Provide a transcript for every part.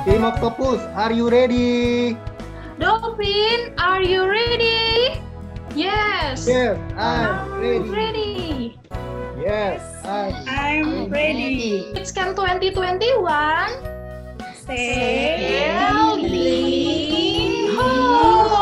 Team Octopus, are you ready? Dolphin, are you ready? Yes. Yes, I'm I'm ready. ready. Yes, I'm ready. It's Camp 2021. Sailing home.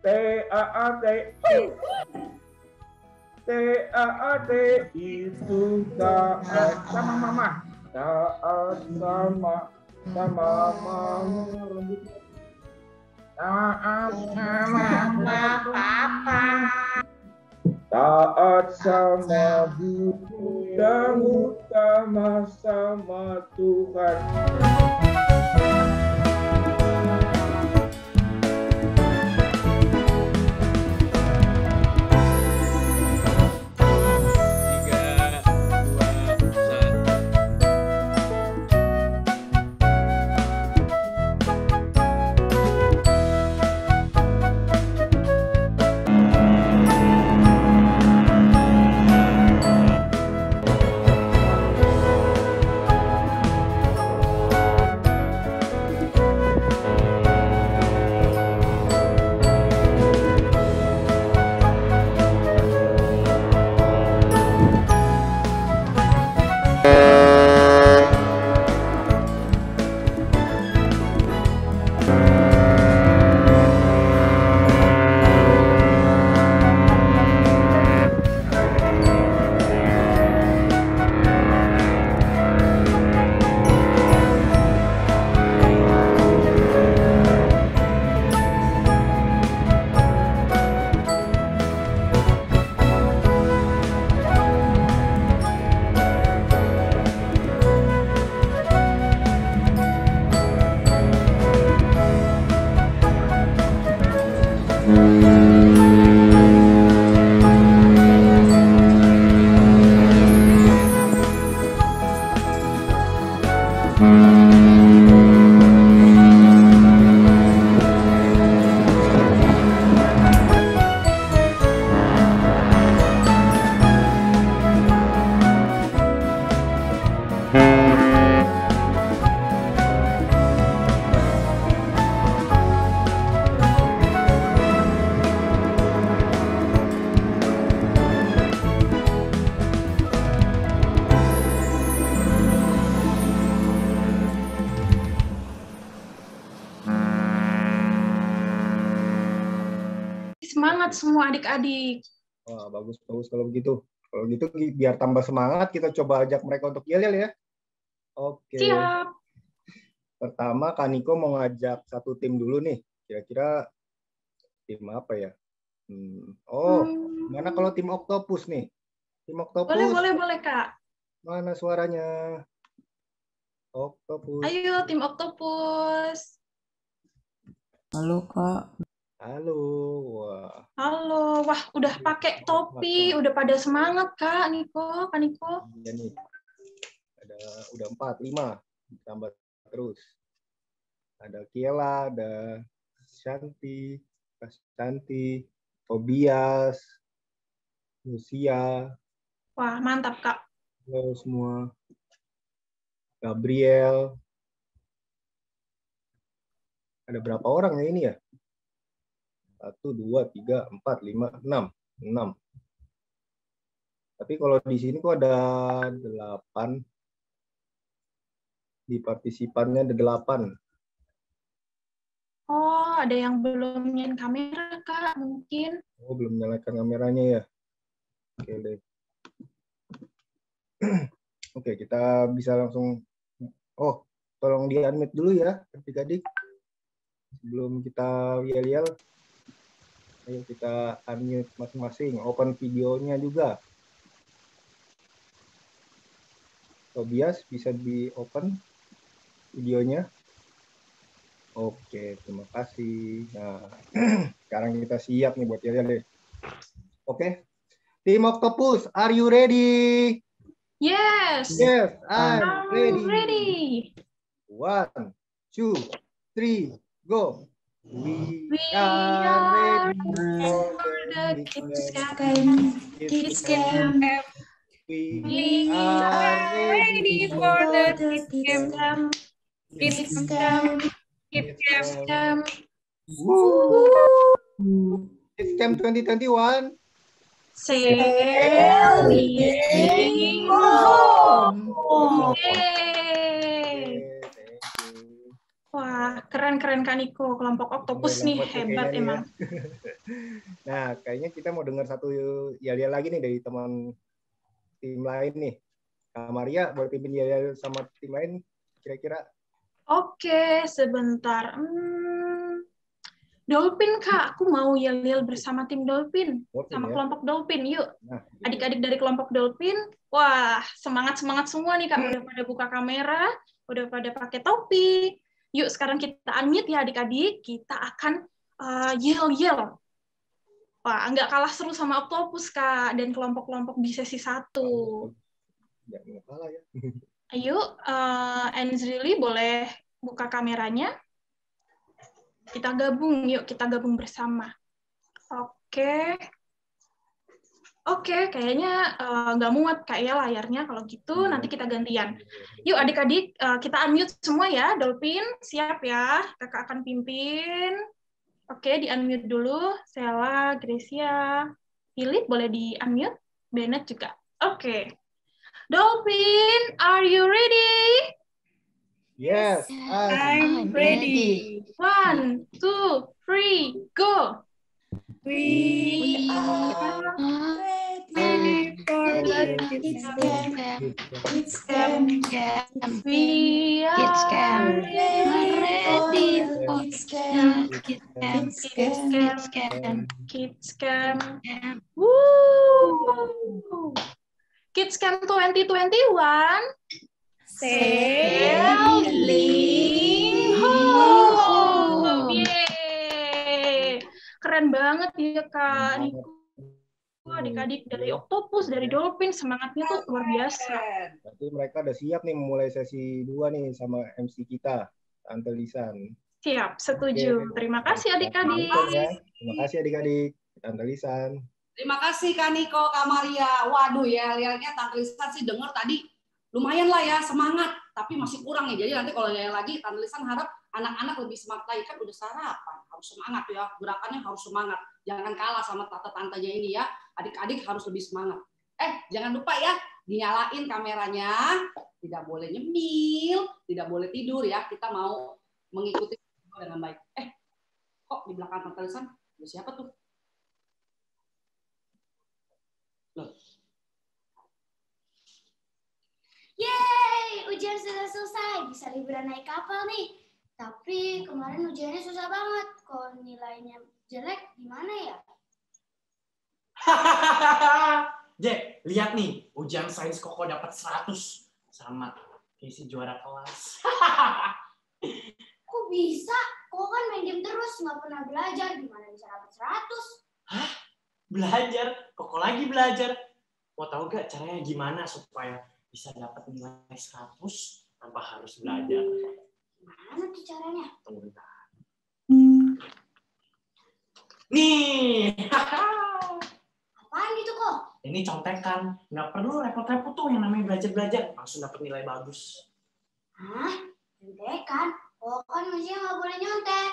T-A-A-T T-A-A-T itu taat sama mama, taat sama mama, taat sama papa, taat sama guru dan utama sama Tuhan. Semangat semua adik-adik. Wah, bagus kalau begitu. Kalau gitu biar tambah semangat, kita coba ajak mereka untuk yel-yel ya. Oke. Siap. Pertama, Kaniko mau ngajak satu tim dulu nih. Kira-kira tim apa ya? Mana kalau tim Octopus nih? Tim Octopus. Boleh, Kak. Mana suaranya? Octopus. Ayo, tim Octopus. Halo, Kak. Halo. Wah. Halo. Wah, udah pakai topi, udah pada semangat, Kak Niko. Iya nih. Udah 4, 5. Tambah terus. Ada Kiela, ada Shanti, Tobias, Lucia. Wah, mantap, Kak. Halo semua. Gabriel. Ada berapa orang ya ini ya? 1, 2, 3, 4, 5, 6. 6. Tapi kalau di sini kok ada 8. Di partisipannya ada 8. Oh, ada yang belum nyalain kamera, Kak, mungkin. Oh, belum nyalakan kameranya ya. Oke deh. Oke, kita bisa langsung. Oh, tolong di-unmute dulu ya, adik-adik. Sebelum kita yel-yel. Ayo kita unmute masing-masing. Open videonya juga. Tobias, bisa di-open videonya? Oke, terima kasih. Nah, sekarang kita siap nih buat yel-yel deh. Oke. Tim Octopus, are you ready? Yes. Yes, I'm I'm ready. ready. 1, 2, 3, go. We We are are ready for for the the kids camp. camp. Kids Kids camp. camp. We We are ready for the kids camp. Kids camp. Kids Kids camp. camp. Woo! Kids Camp 2021. Sailing home. Yeay. Thank you. Wah, keren-keren Kak Niko. Kelompok Octopus nih, Dapat hebat kayaknya nih ya. emang. Nah, kayaknya kita mau dengar satu yel-yel lagi nih dari teman tim lain nih. Kak Maria, boleh pimpin yel-yel sama tim lain kira-kira? Oke, sebentar. Dolphin, Kak. Aku mau yel-yel bersama tim Dolphin. Dolphin, Sama ya. kelompok Dolphin, yuk. Nah, Adik-adik dari kelompok Dolphin, wah, semangat-semangat semua nih, Kak. Udah pada buka kamera, udah pada pakai topi. Yuk, sekarang kita unmute ya, adik-adik. Kita akan yel-yel. Wah, nggak kalah seru sama Octopus, Kak. Dan kelompok-kelompok di sesi 1. ya, nggak kalah ya. Ayo, Enzrili boleh buka kameranya. Kita gabung, yuk kita gabung bersama. Oke. Oke, kayaknya nggak muat Kak ya layarnya. Kalau gitu nanti kita gantian. Yuk adik-adik, kita unmute semua ya. Dolphin, siap ya. Kakak akan pimpin. Oke, di-unmute dulu. Sela, Gracia, Philip boleh di-unmute. Bennett juga. Oke. Dolphin, are you ready? Yes, I'm ready. 1, 2, 3, go! We are ready for the kids camp. Kids camp. We Kids are camp. ready for Kids camp. Kids Kids camp. camp. Kids camp. Woo! Kids Camp 2021. Sailing home. Yeay. Keren banget ya Kak Niko. Adik-adik dari Octopus, dari Dolphin, semangatnya tuh luar biasa. Berarti mereka udah siap nih memulai sesi 2 nih sama MC kita, Tante Lisan. Siap, setuju. Oke. Terima kasih adik-adik. Terima kasih adik-adik, Tante Lisan. Terima kasih Kak Niko, Kak Maria. Waduh ya, lihatnya Tante Lisan sih dengar tadi lumayan lah ya, semangat. Tapi masih kurang nih. Jadi nanti kalau yang lagi, Tante Lisan harap anak-anak lebih semangat lagi. Kan udah sarapan, harus semangat ya. Gerakannya harus semangat. Jangan kalah sama tante-tantenya ini ya. Adik-adik harus lebih semangat. Jangan lupa ya, dinyalain kameranya. Tidak boleh nyemil, tidak boleh tidur ya. Kita mau mengikuti dengan baik. Kok di belakang Tante Lisan? Ada siapa tuh? Yeay, ujian sudah selesai. Bisa liburan naik kapal nih. Tapi kemarin ujiannya susah banget. Kalau nilainya jelek, gimana ya? Jack, lihat nih. Ujian sains Koko dapat 100. Sama isi juara kelas. Kok bisa? Kok kan main game terus, nggak pernah belajar. Gimana bisa dapat 100? Hah? Belajar? Koko lagi belajar. Mau tahu gak caranya gimana supaya bisa dapat nilai 100 tanpa harus belajar? Gimana tuh caranya? Tunggu bentar. Nih! Apaan gitu kok? Ini contekan. Nggak perlu repot-repot tuh yang namanya belajar-belajar. Langsung dapat nilai bagus. Hah? Nyontekan? Kok kan masih nggak boleh nyontek.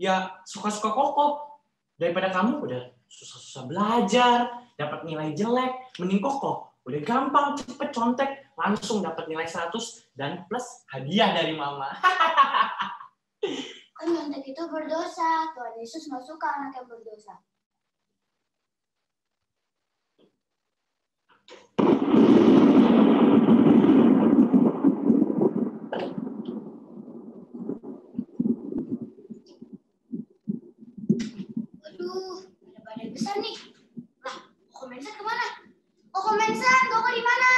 Ya, suka-suka Koko. Daripada kamu udah susah-susah belajar, dapat nilai jelek, mending Koko udah gampang, cepet contek, langsung dapat nilai 100 dan plus hadiah dari mama. Kan nyontek itu berdosa. Tuhan Yesus nggak suka anak yang berdosa. Aduh, ada badai besar nih. Lah, Koko Mensan kemana? Koko Mensan, Koko di mana?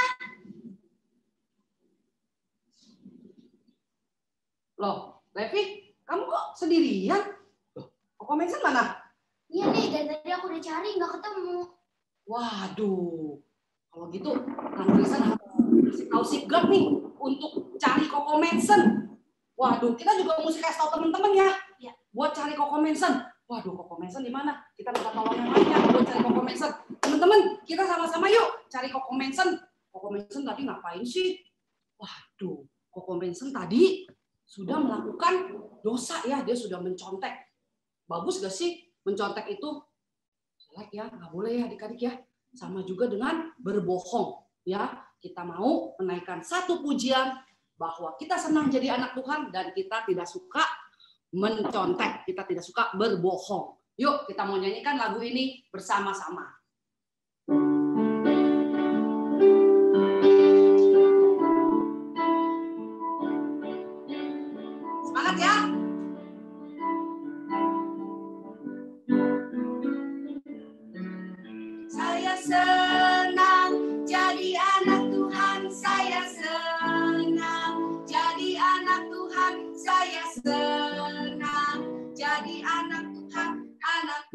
Loh, Levi, kamu kok sendirian? Loh, Koko Mensan mana? Iya nih, cari nggak ketemu. Waduh, kalau gitu Tante Lisa harus kasih tahu Sigurd nih untuk cari Coco Mansion. Waduh, kita juga mesti kasih tahu teman-teman ya, buat cari Coco Mansion. Waduh, Coco Mansion di mana? Kita minta tolong yang lainnya buat cari Coco Mansion. Teman-teman, kita sama-sama yuk cari Coco Mansion. Coco Mansion tadi ngapain sih? Waduh, Coco Mansion tadi sudah melakukan dosa ya, dia sudah mencontek. Bagus gak sih mencontek itu? Jelek ya, nggak boleh ya adik-adik ya. Sama juga dengan berbohong ya. Kita mau menaikkan satu pujian bahwa kita senang jadi anak Tuhan dan kita tidak suka mencontek, kita tidak suka berbohong. Yuk kita mau nyanyikan lagu ini bersama-sama. Semangat ya. Saya senang jadi anak Tuhan, saya senang jadi anak Tuhan, saya senang jadi anak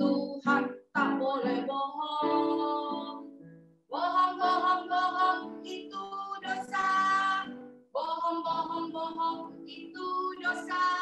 Tuhan, tak boleh bohong. Bohong, bohong, bohong, itu dosa. Bohong, bohong, bohong, itu dosa.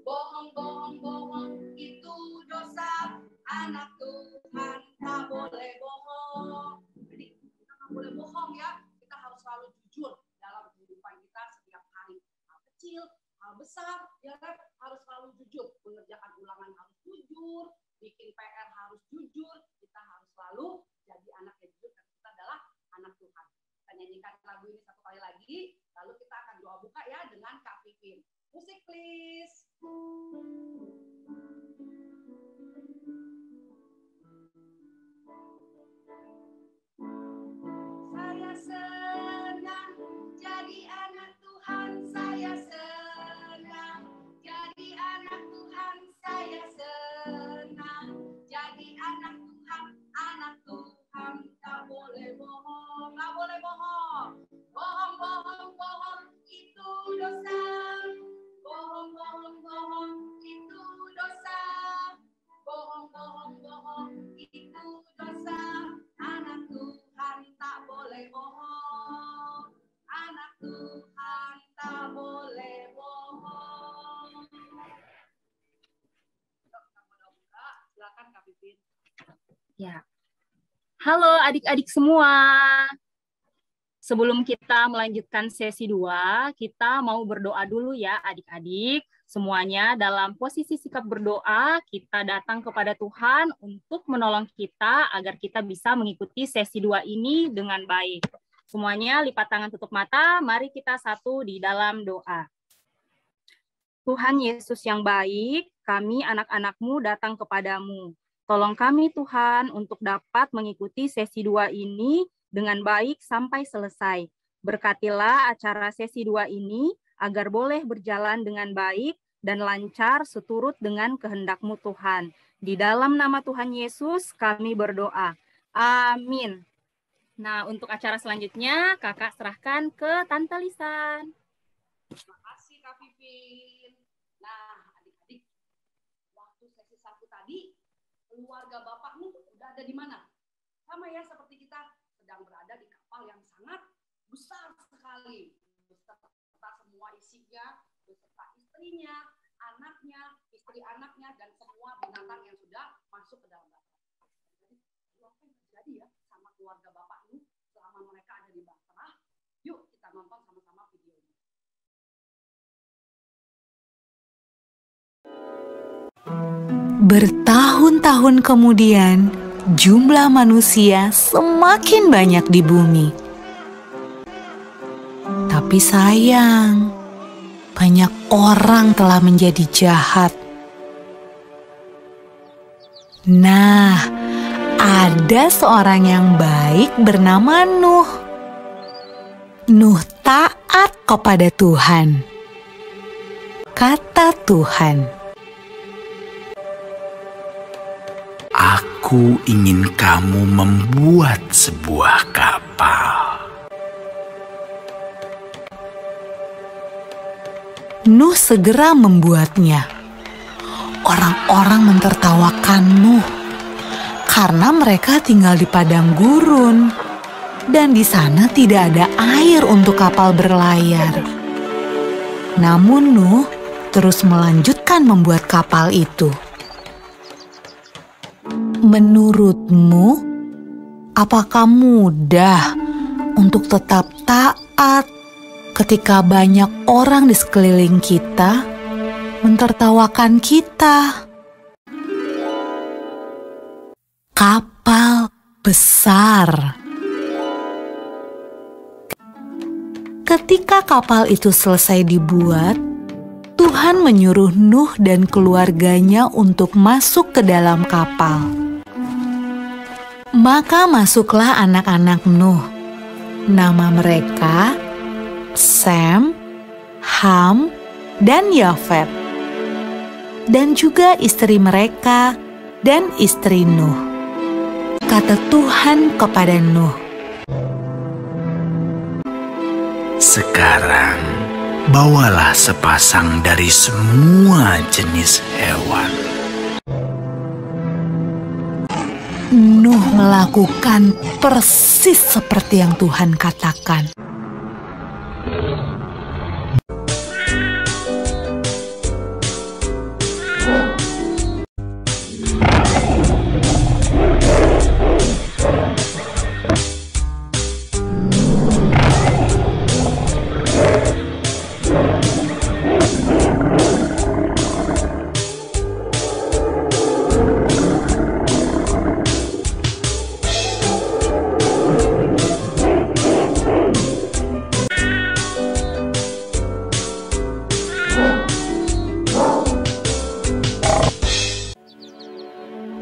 Bohong, bohong, bohong, itu dosa. Anak Tuhan tak boleh bohong. Jadi kita tak boleh bohong ya. Kita harus selalu jujur dalam kehidupan kita setiap hari. Hal kecil, hal besar, ya kan? Harus selalu jujur. Mengerjakan ulangan harus jujur. Bikin PR harus jujur. Kita harus selalu jadi anak yang jujur. Dan kita adalah anak Tuhan. Kita nyanyikan lagu ini satu kali lagi. Lalu kita akan doa buka ya dengan Kak Pipin. Musik please. Saya senang jadi anak Tuhan, saya senang jadi anak Tuhan, saya senang jadi anak Tuhan, tak boleh bohong, tak boleh bohong. Bohong, bohong, bohong, itu dosa. Bohong, bohong, bohong, itu dosa. Bohong, bohong, bohong, itu dosa. Anak Tuhan tak boleh bohong. Anak Tuhan tak boleh bohong. Silakan Kak Pipin. Ya. Halo adik-adik semua. Sebelum kita melanjutkan sesi 2, kita mau berdoa dulu ya adik-adik. Semuanya dalam posisi sikap berdoa, kita datang kepada Tuhan untuk menolong kita agar kita bisa mengikuti sesi 2 ini dengan baik. Semuanya lipat tangan, tutup mata, mari kita satu di dalam doa. Tuhan Yesus yang baik, kami anak-anak-Mu datang kepadamu. Tolong kami Tuhan untuk dapat mengikuti sesi 2 ini dengan baik sampai selesai. Berkatilah acara sesi 2 ini agar boleh berjalan dengan baik dan lancar seturut dengan kehendak-Mu Tuhan. Di dalam nama Tuhan Yesus kami berdoa. Amin. Nah, untuk acara selanjutnya Kakak serahkan ke Tante Lisan. Terima kasih Kak Pipin. Nah, adik-adik, waktu sesi 1 tadi, keluarga Bapakmu udah ada di mana? Sama ya seperti kita sedang berada di kapal yang sangat besar sekali. Beserta semua isinya, beserta istrinya, anaknya, istri anaknya, dan semua binatang yang sudah masuk ke dalam kapal. Jadi, apa yang terjadi ya sama keluarga Bapakmu selama mereka ada di Bahtera? Yuk kita nonton sama-sama videonya. Bertahun-tahun kemudian, jumlah manusia semakin banyak di bumi. Tapi sayang, banyak orang telah menjadi jahat. Nah, ada seorang yang baik bernama Nuh. Nuh taat kepada Tuhan. Kata Tuhan, "Aku ingin kamu membuat sebuah kapal." Nuh segera membuatnya. Orang-orang mentertawakan Nuh karena mereka tinggal di padang gurun dan di sana tidak ada air untuk kapal berlayar. Namun Nuh terus melanjutkan membuat kapal itu. Menurutmu, apakah mudah untuk tetap taat ketika banyak orang di sekeliling kita mentertawakan kita? Kapal besar. Ketika kapal itu selesai dibuat, Tuhan menyuruh Nuh dan keluarganya untuk masuk ke dalam kapal. Maka masuklah anak-anak Nuh. Nama mereka Sem, Ham, dan Yafet. Dan juga istri mereka dan istri Nuh. Kata Tuhan kepada Nuh, sekarang bawalah sepasang dari semua jenis hewan. Nuh melakukan persis seperti yang Tuhan katakan.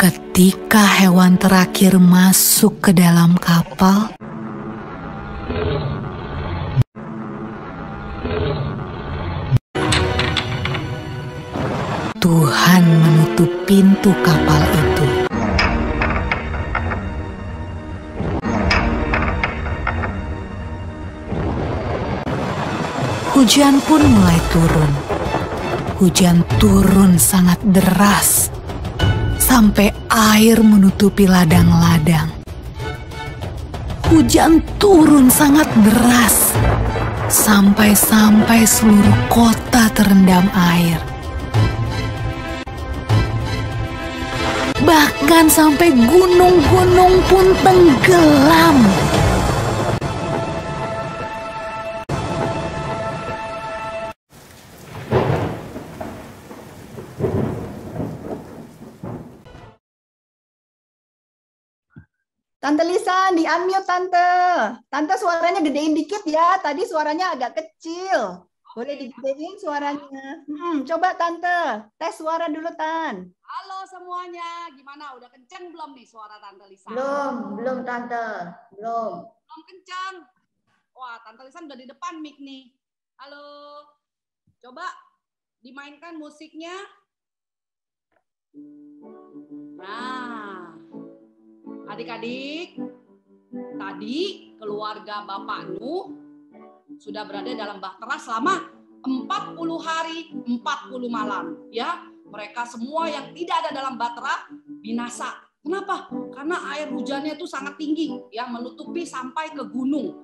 Ketika hewan terakhir masuk ke dalam kapal, Tuhan menutup pintu kapal itu. Hujan pun mulai turun. Hujan turun sangat deras, sampai air menutupi ladang-ladang. Hujan turun sangat deras, sampai seluruh kota terendam air. Bahkan sampai gunung-gunung pun tenggelam. Tante Lisan, di-unmute Tante. Tante suaranya gedein dikit ya, tadi suaranya agak kecil. Boleh digedein suaranya. Coba Tante, tes suara dulu Tan. Halo semuanya, gimana? Udah kenceng belum nih suara Tante Lisan? Belum Tante, belum. Belum kenceng. Wah, Tante Lisan udah di depan mic nih. Halo. Coba dimainkan musiknya. Nah, adik-adik, tadi keluarga Bapak Nuh sudah berada dalam bahtera selama 40 hari, 40 malam. Ya, mereka semua yang tidak ada dalam bahtera binasa. Kenapa? Karena air hujannya itu sangat tinggi, yang menutupi sampai ke gunung.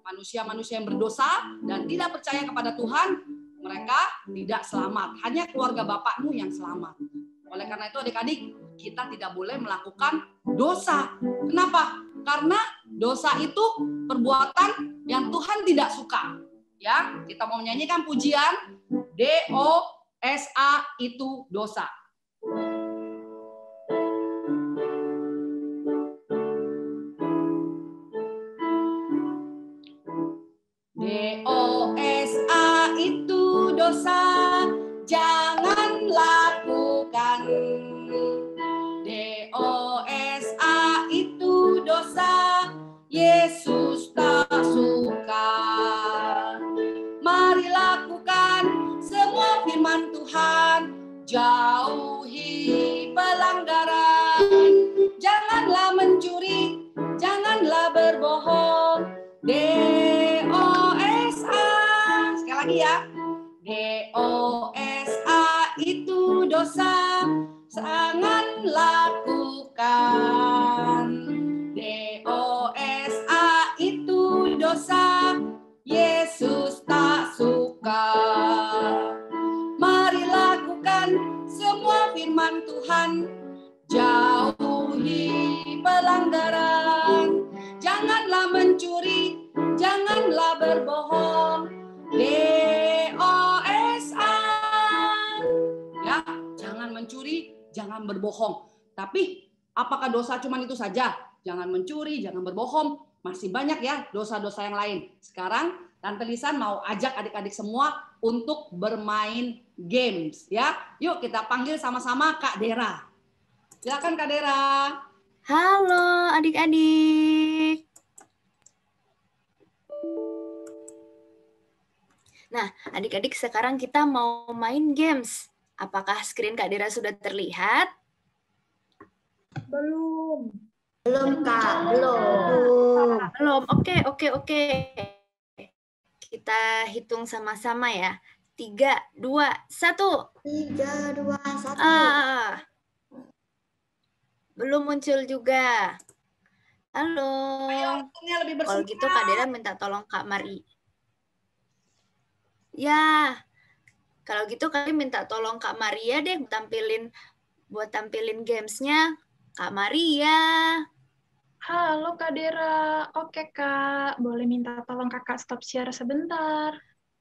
Manusia-manusia yang berdosa dan tidak percaya kepada Tuhan, mereka tidak selamat. Hanya keluarga Bapak Nuh yang selamat. Oleh karena itu adik-adik, kita tidak boleh melakukan dosa. Kenapa? Karena dosa itu perbuatan yang Tuhan tidak suka. Ya, kita mau menyanyikan pujian DOSA itu dosa. DOSA itu dosa, jangan lakukan. DOSA itu dosa, Yesus tak suka. Mari lakukan semua firman Tuhan, jauhi pelanggaran. Janganlah mencuri, janganlah berbohong. DOSA, sekali lagi ya. DOSA itu dosa, jangan lakukan. Tuhan, jauhi pelanggaran. Janganlah mencuri, janganlah berbohong. DOSA. Ya, jangan mencuri, jangan berbohong. Tapi apakah dosa cuma itu saja? Jangan mencuri, jangan berbohong. Masih banyak ya dosa-dosa yang lain. Sekarang Tante Lisan mau ajak adik-adik semua untuk bermain games ya. Yuk kita panggil sama-sama Kak Dera. Silakan Kak Dera. Halo adik-adik. Nah, adik-adik sekarang kita mau main games. Apakah screen Kak Dera sudah terlihat? Belum. Belum, Kak. Belum. Belum. Oke. Kita hitung sama-sama ya. 3, 2, 1. 3, 2, 1. Belum muncul juga. Halo. Ayo, lebih kalau gitu Kak Dera minta tolong Kak Mari. Ya, kalau gitu kalian minta tolong Kak Maria deh buat tampilin gamesnya. Kak Maria. Halo Kak Dera. Oke Kak, boleh minta tolong Kakak stop share sebentar.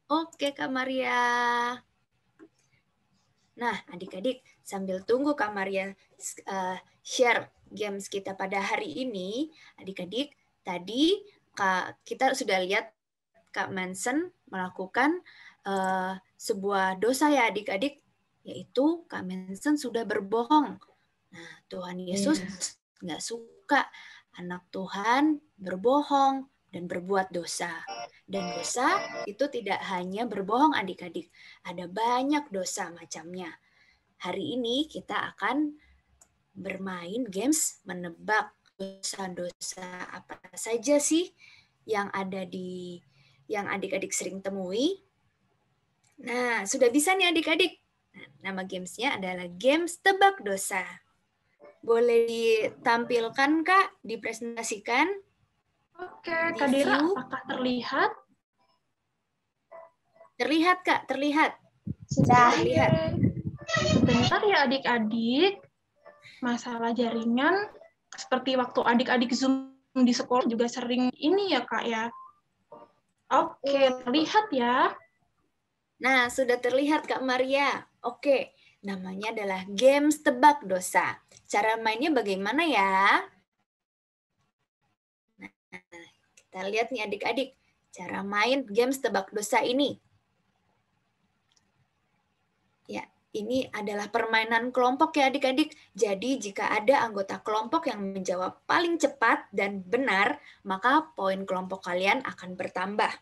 Oke Kak Maria. Nah, adik-adik sambil tunggu Kak Maria share games kita pada hari ini, adik-adik tadi kita sudah lihat Kak Manson melakukan sebuah dosa ya adik-adik, yaitu Kak Manson sudah berbohong. Nah, Tuhan Yesus nggak suka anak Tuhan berbohong dan berbuat dosa. Dan dosa itu tidak hanya berbohong adik-adik, ada banyak dosa macamnya. Hari ini kita akan bermain games menebak dosa-dosa apa saja sih yang ada yang adik-adik sering temui. Nah, sudah bisa nih adik-adik. Nah, nama gamesnya adalah games tebak dosa. Boleh ditampilkan Kak, dipresentasikan? Oke, Kak Dera, apakah terlihat? Terlihat Kak, terlihat. Sudah terlihat. Sebentar ya adik-adik. Masalah jaringan, seperti waktu adik-adik Zoom di sekolah juga sering ini ya Kak ya. Oke, terlihat ya. Nah, sudah terlihat Kak Maria. Oke, namanya adalah games tebak dosa. Cara mainnya bagaimana ya? Nah, kita lihat nih adik-adik, cara main games tebak dosa ini. Ya, ini adalah permainan kelompok ya adik-adik. Jadi jika ada anggota kelompok yang menjawab paling cepat dan benar, maka poin kelompok kalian akan bertambah.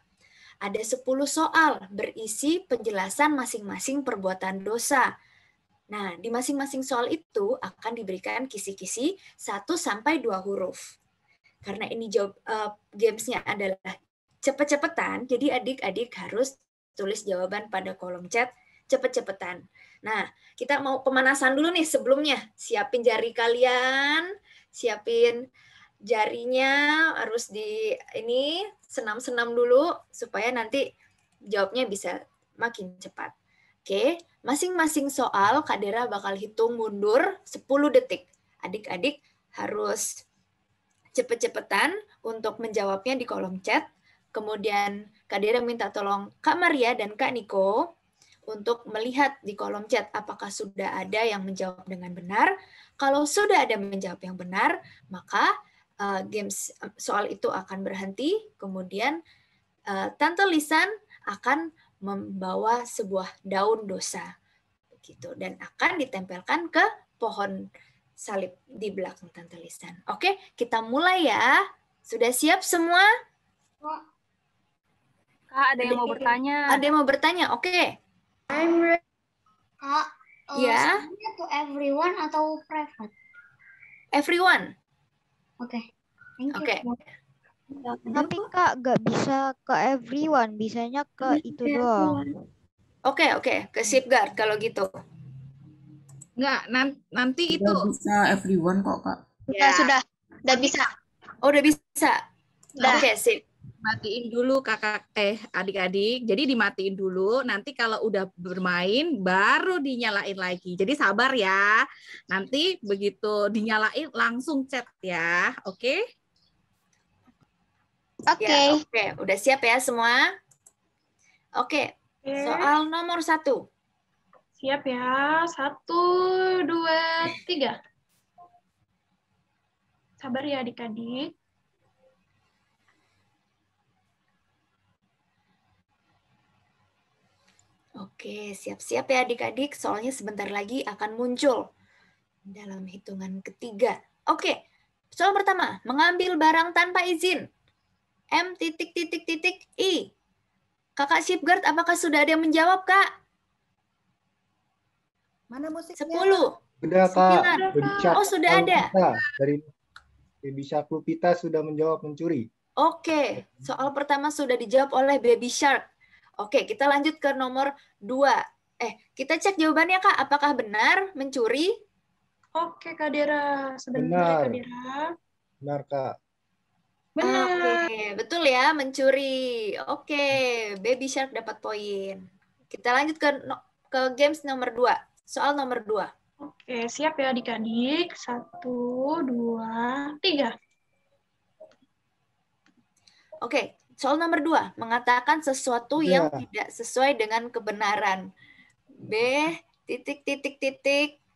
Ada 10 soal berisi penjelasan masing-masing perbuatan dosa. Nah, di masing-masing soal itu akan diberikan kisi-kisi 1-2 huruf. Karena ini gamesnya adalah cepet-cepetan, jadi adik-adik harus tulis jawaban pada kolom chat cepet-cepetan. Nah, kita mau pemanasan dulu nih sebelumnya. Siapin jari kalian, siapin jarinya, harus senam-senam dulu supaya nanti jawabnya bisa makin cepat. Oke, masing-masing soal Kak Dera bakal hitung mundur 10 detik. Adik-adik harus cepet-cepetan untuk menjawabnya di kolom chat. Kemudian Kak Dera minta tolong Kak Maria dan Kak Niko untuk melihat di kolom chat apakah sudah ada yang menjawab dengan benar. Kalau sudah ada menjawab yang benar, maka games soal itu akan berhenti. Kemudian Tante Lisan akan membawa sebuah daun dosa, begitu, dan akan ditempelkan ke pohon salib di belakang Tante Lisan. Oke, kita mulai ya. Sudah siap semua? Kak, ada yang mau bertanya? Ada yang mau bertanya? Oke. I'm ready. Kak, ya. To everyone atau private? Everyone. Oke. Thank you. Oke. Tapi Kak nggak bisa ke everyone, bisanya ke itu doang. Oke, ke safeguard kalau gitu. Nggak, nanti itu bisa everyone kok Kak. Ya. Sudah bisa. Oh, udah bisa. Oke, sip. Matiin dulu adik-adik. Jadi dimatiin dulu. Nanti kalau udah bermain baru dinyalain lagi. Jadi sabar ya. Nanti begitu dinyalain langsung chat ya. Oke? Oke. Ya, oke. Udah siap ya semua? Oke. Soal nomor 1. Siap ya. 1, 2, 3. Sabar ya adik-adik. Oke, siap-siap ya adik-adik. Soalnya sebentar lagi akan muncul dalam hitungan ketiga. Oke, soal pertama. Mengambil barang tanpa izin. M.I. Kakak Shipguard, apakah sudah ada yang menjawab, Kak? Mana musiknya? 10. Sudah, Kak. 9. Oh, sudah ada. Dari Baby Shark Lupita sudah menjawab mencuri. Oke, soal pertama sudah dijawab oleh Baby Shark. Oke, kita lanjut ke nomor 2. Kita cek jawabannya, Kak. Apakah benar mencuri? Oke, Kak Dera. Sebentar, Benar. Kak Dera. Benar, Kak. Benar. Oke, betul ya, mencuri. Oke, Baby Shark dapat poin. Kita lanjut ke games nomor 2. Soal nomor 2. Oke, siap ya adik-adik. 1, 2, 3. Oke, soal nomor 2. Mengatakan sesuatu yang tidak sesuai dengan kebenaran. B, ...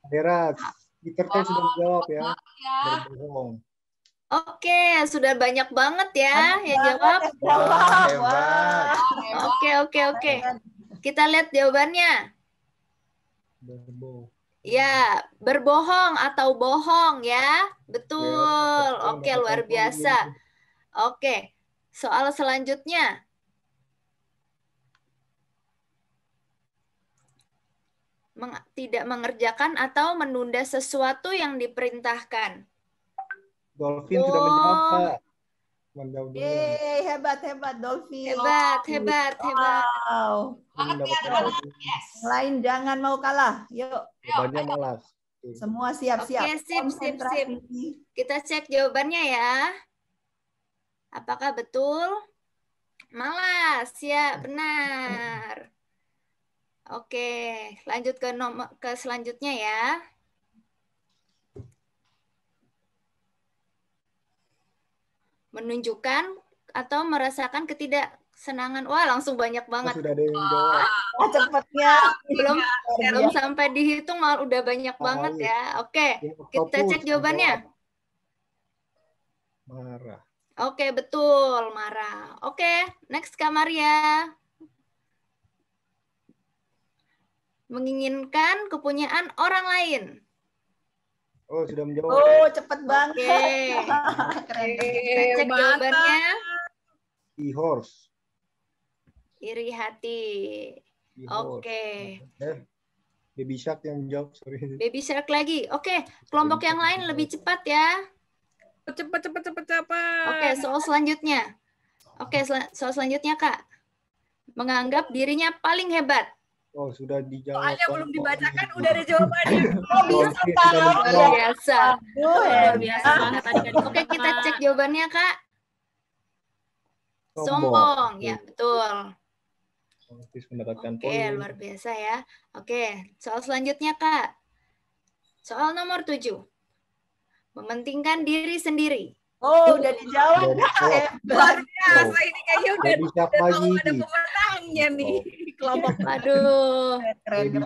Dera, speaker teh sudah menjawab ya. Berbohong. Oke, sudah banyak banget ya yang jawab. Hebat. Oke. Kita lihat jawabannya. Ya, berbohong atau bohong ya. Betul. Oke, luar biasa. Oke, soal selanjutnya. Tidak mengerjakan atau menunda sesuatu yang diperintahkan. Dolphin sudah menjawab, Kak. Yeay, hebat Dolphin. Hebat. Wow. Yes. Lain jangan mau kalah. Yuk. Jawabannya malas. Semua siap-siap. Oke, sip. Kita cek jawabannya ya. Apakah betul? Malas, ya benar. Oke, lanjut ke selanjutnya ya. Menunjukkan atau merasakan ketidaksenangan. Wah, langsung banyak banget. Sudah ada yang jawab. Cepatnya. Belum sampai dihitung malah udah banyak banget ya. Oke, kita cek jawabannya. Marah. Oke, betul, marah. Oke, next Kak Maria. Menginginkan kepunyaan orang lain. Oh, sudah menjawab. Oh, cepet banget. Keren. Cek jawabannya. Seahorse. Iri hati. Oke. Baby Shark yang menjawab, sorry. Baby Shark lagi. Oke, kelompok yang lain lebih cepat ya. Cepat. Oke, soal selanjutnya. Soal selanjutnya, Kak. Menganggap dirinya paling hebat. Oh, sudah dijawab. Soalnya belum dibacakan, udah ada jawabannya. Bisa, Kak. Luar biasa. Luar biasa banget adik-adik. Oke, kita cek jawabannya, Kak. Sombong. Ya, betul. Mendapatkan Oke, luar biasa ya. Oke, soal selanjutnya, Kak. Soal nomor 7. Mementingkan diri sendiri. Oh, udah dijawab. Luar biasa, ini kayaknya udah tahu ada pemenangnya nih. Kelompok. Aduh. Keren.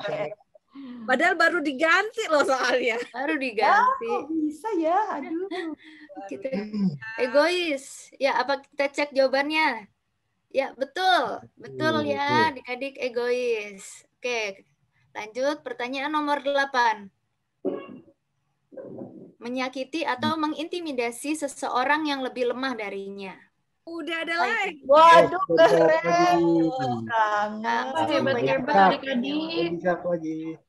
Padahal baru diganti loh soalnya. Baru diganti. Oh, bisa ya. Aduh. Kita egois. Ya, apa kita cek jawabannya? Ya, betul. Betul ya, adik-adik egois. Oke. Lanjut pertanyaan nomor 8. Menyakiti atau mengintimidasi seseorang yang lebih lemah darinya. Udah ada lagi. Waduh, keren. Hebat adik-adik. Bisa lagi.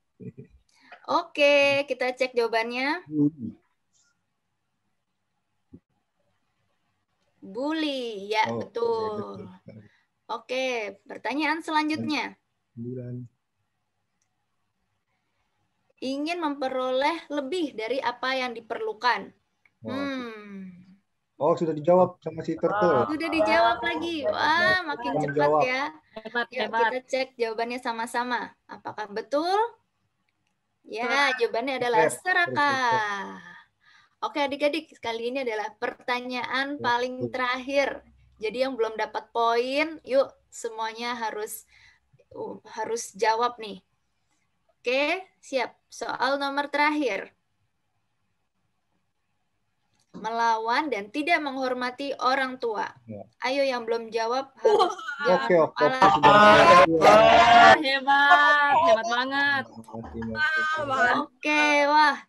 Oke, kita cek jawabannya. Bully, ya betul. Oke, pertanyaan selanjutnya. Ingin memperoleh lebih dari apa yang diperlukan. Oh, sudah dijawab sama si Turtle. Sudah dijawab lagi. Wah, makin Belum cepat jawab. ya. Hebat, Yuk hebat. kita cek jawabannya sama-sama. Apakah betul? Ya, jawabannya adalah serakah. Oke, adik-adik, kali ini adalah pertanyaan paling terakhir. Jadi yang belum dapat poin, yuk semuanya harus jawab nih. Oke, siap. Soal nomor terakhir. Melawan dan tidak menghormati orang tua. Ayo yang belum jawab harus jawab. Hebat, hebat banget. Oke, wah.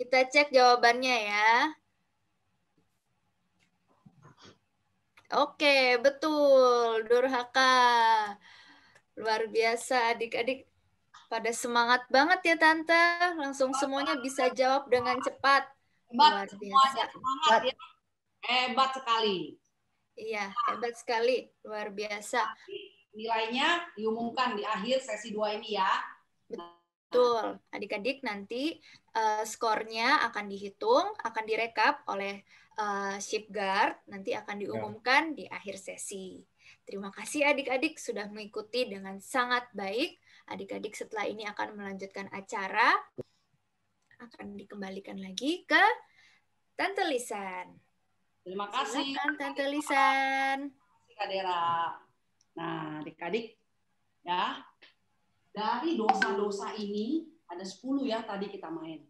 Kita cek jawabannya ya. Oke, betul. Durhaka. Luar biasa adik-adik. Pada semangat banget ya Tante. Langsung semuanya bisa jawab dengan cepat. Hebat, Luar semuanya biasa. semangat ya. Hebat sekali. Iya, hebat sekali. Luar biasa. Nilainya diumumkan di akhir sesi 2 ini ya. Betul. Adik-adik nanti skornya akan dihitung, akan direkap oleh Shift Guard, nanti akan diumumkan di akhir sesi. Terima kasih adik-adik sudah mengikuti dengan sangat baik. Adik-adik setelah ini akan melanjutkan acara. Akan dikembalikan lagi ke Tante Lisan. Terima kasih. Silakan Tante Lisan. Terima kasih Kak Dera. Nah, adik-adik ya, dari dosa-dosa ini ada 10 ya tadi kita main.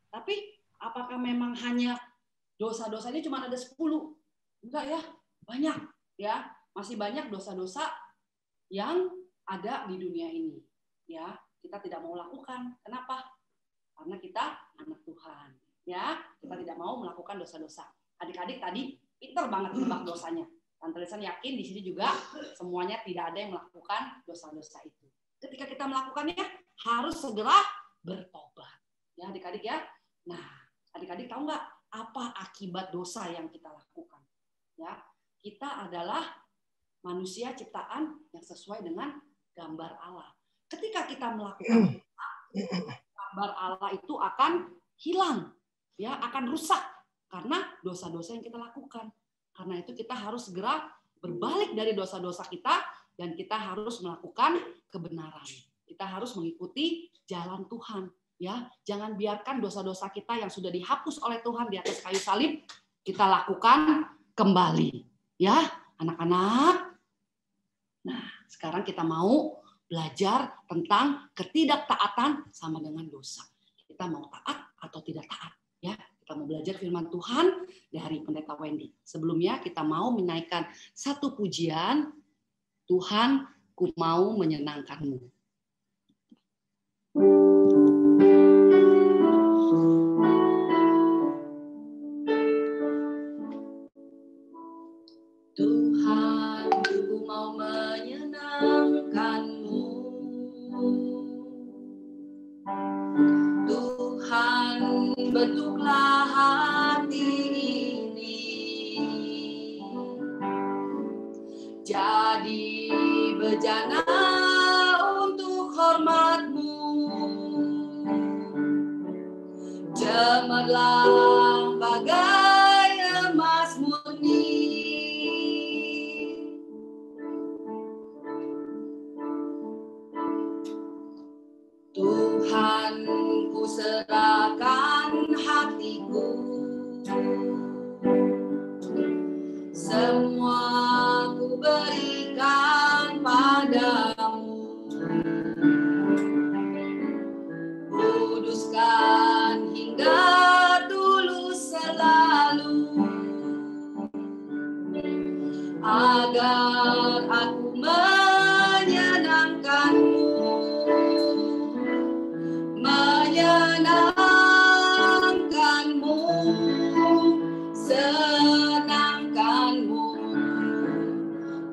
Tapi apakah memang hanya dosa-dosa ini cuma ada 10? Enggak ya, banyak ya. Masih banyak dosa-dosa yang ada di dunia ini. Ya, kita tidak mau lakukan. Kenapa? Karena kita anak Tuhan. Ya, kita tidak mau melakukan dosa-dosa. Adik-adik tadi pinter banget menebak dosanya. Tante Lisan yakin di sini juga semuanya tidak ada yang melakukan dosa-dosa itu. Ketika kita melakukannya harus segera bertobat. Ya, adik-adik ya. Nah, adik-adik tahu nggak apa akibat dosa yang kita lakukan? Ya, kita adalah manusia ciptaan yang sesuai dengan gambar Allah. Ketika kita melakukan dosa, gambar Allah itu akan hilang, ya, akan rusak karena dosa-dosa yang kita lakukan. Karena itu kita harus segera berbalik dari dosa-dosa kita dan kita harus melakukan kebenaran. Kita harus mengikuti jalan Tuhan, ya. Jangan biarkan dosa-dosa kita yang sudah dihapus oleh Tuhan di atas kayu salib kita lakukan kembali, ya, anak-anak. Nah, sekarang kita mau belajar tentang ketidaktaatan sama dengan dosa. Kita mau taat atau tidak taat, ya. Kita mau belajar firman Tuhan dari Pendeta Wendy. Sebelumnya kita mau menaikkan satu pujian, Tuhan, ku mau menyenangkanmu. Tuhan, ku mau menyenangkanmu. Tuhan, bentuklah hati ini jadi bejana untuk hormat-Mu. Cemerlang bagai emas murni. Tuhan, ku serahkan hatiku, semua ku berikan padamu. Kuduskan hingga tulus selalu, agar aku menyenangkanmu. Menyenangkanmu, senangkanmu,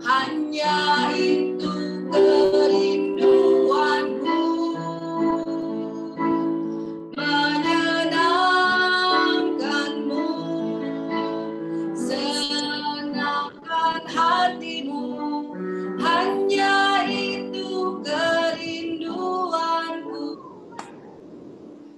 hanya itu kerinduanku. Menyenangkanmu, senangkan hatimu, hanya itu kerinduanku.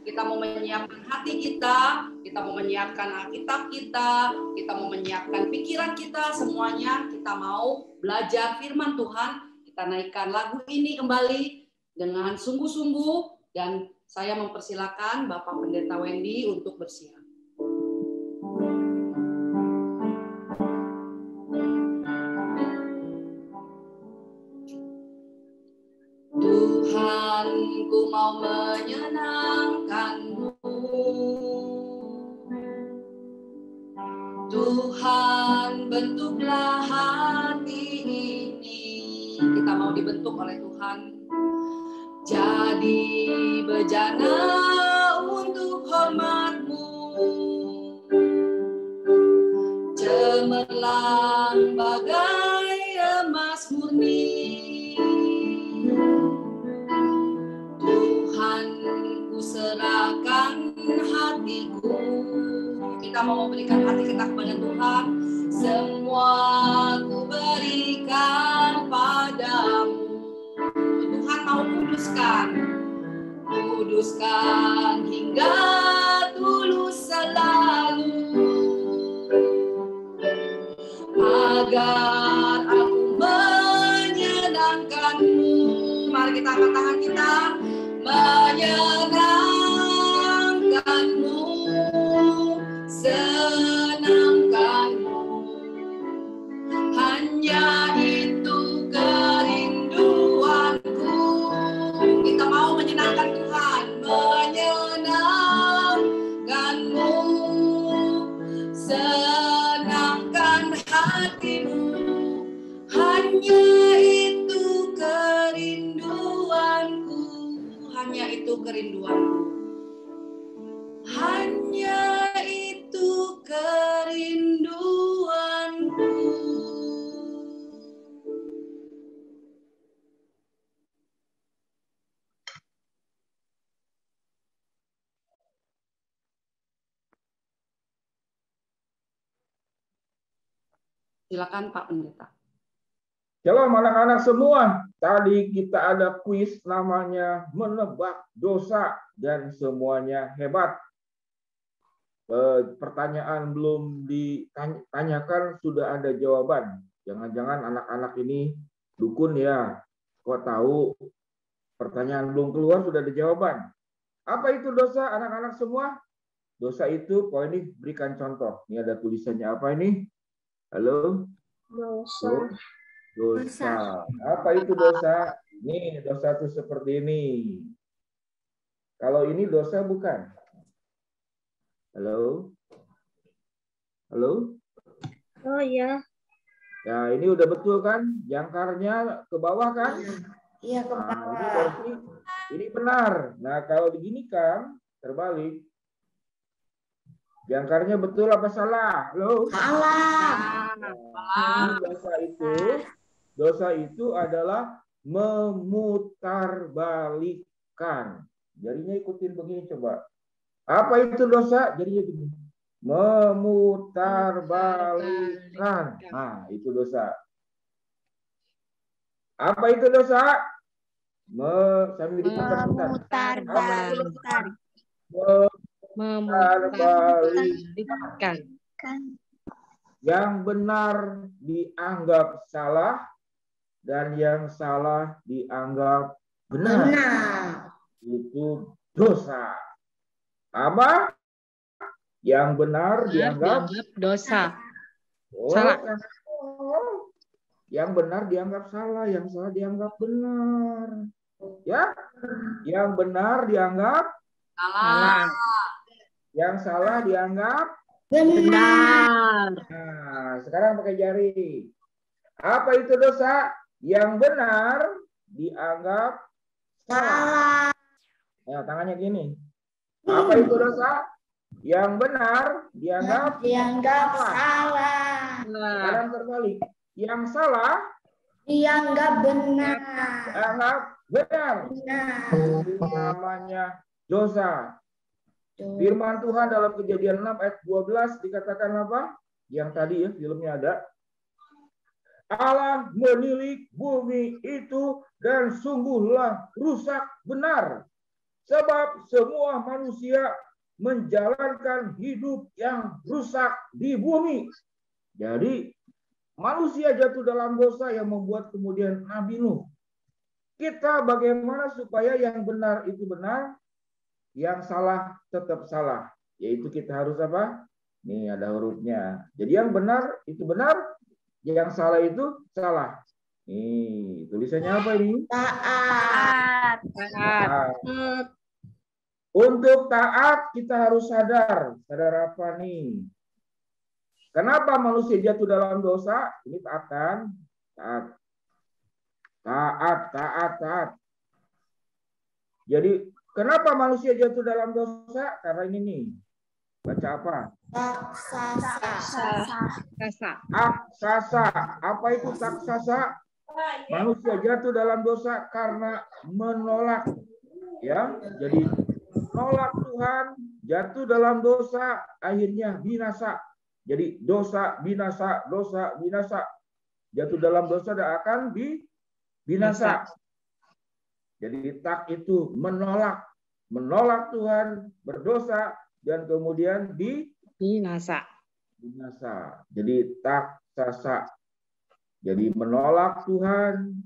Kita mau menyiapkan hati kita kita mau menyiapkan Alkitab kita mau menyiapkan pikiran kita, semuanya kita mau belajar firman Tuhan. Kita naikkan lagu ini kembali dengan sungguh-sungguh, dan saya mempersilakan Bapak Pendeta Wendy untuk bersiap. Tuhan, ku mau menyenangkan-Mu. Tuhan, bentuklah hati ini. Kita mau dibentuk oleh Tuhan. Jadi bejana untuk hormat-Mu. Cemerlang bagai emas murni. Tuhan, ku serahkan hatiku. Kita mau memberikan hati kita kepada Tuhan. Semua ku berikan padamu. Tuhan mau kuduskan hingga tulus selalu, agar aku menyenangkan-Mu. Mari kita angkat tangan kita. Menyenangkan-Mu, senangkan-Mu, hanya itu kerinduanku. Kita mau menyenangkan Tuhan. Menyenangkan-Mu, senangkan hatimu, hanya itu kerinduanku. Hanya itu kerinduanku. Hanya itu kerinduanku. Silakan Pak Pendeta. Shalom anak-anak semua. Tadi kita ada kuis namanya menebak dosa dan semuanya hebat. Pertanyaan belum ditanyakan sudah ada jawaban. Jangan-jangan anak-anak ini dukun ya. Kok tahu pertanyaan belum keluar sudah ada jawaban. Apa itu dosa anak-anak semua? Dosa itu, ini berikan contoh. Ini ada tulisannya apa ini? Halo? Dosa. Dosa. Apa itu dosa? Nih, dosa itu seperti ini. Kalau ini dosa bukan? Halo? Halo? Oh iya. Ya, ini udah betul kan? Jangkarnya ke bawah kan? Iya, ke Nah, bawah. ini berarti ini benar. Nah, kalau begini kan, terbalik. Jangkarnya betul apa salah? Halo? Salah. Nah, dosa itu adalah memutarbalikkan. Jadinya ikutin begini coba. Apa itu dosa? Jadinya begini. Memutarbalikkan. Nah, itu dosa. Apa itu dosa? Sambil diputar-putar. Memutarbalikkan. Memutarbalikkan. Yang benar dianggap salah dan yang salah dianggap benar. Itu dosa. Apa? Yang benar dianggap dosa. salah. Yang benar dianggap salah, yang salah dianggap benar. Ya, yang benar dianggap salah. Yang salah dianggap benar. Nah, sekarang pakai jari. Apa itu dosa? Yang benar dianggap salah. Nah, tangannya gini. Apa itu dosa? Yang benar dianggap salah. Sekarang terbalik. Yang salah dianggap benar. Dianggap benar. Itu namanya dosa. Firman Tuhan dalam Kejadian 6 ayat 12 dikatakan apa? Yang tadi ya filmnya ada. Allah menilik bumi itu dan sungguhlah rusak benar. Sebab semua manusia menjalankan hidup yang rusak di bumi. Jadi manusia jatuh dalam dosa yang membuat kemudian Nabi Nuh. Kita bagaimana supaya yang benar itu benar, yang salah tetap salah. Yaitu kita harus apa? Nih ada hurufnya. Jadi yang benar itu benar, yang salah itu salah. Nih tulisannya apa ini? Taat. Taat. Untuk taat kita harus sadar. Sadar apa nih? Kenapa manusia jatuh dalam dosa? Ini taat kan? Taat. Jadi kenapa manusia jatuh dalam dosa? Karena ini nih. Baca apa? Taksasa. Apa itu taksasa? Manusia jatuh dalam dosa karena menolak. Ya, jadi menolak Tuhan, jatuh dalam dosa, akhirnya binasa. Jadi dosa binasa. Jatuh dalam dosa dan akan binasa. Jadi tak itu menolak Tuhan, berdosa dan kemudian binasa. Jadi taksasa. Jadi menolak Tuhan,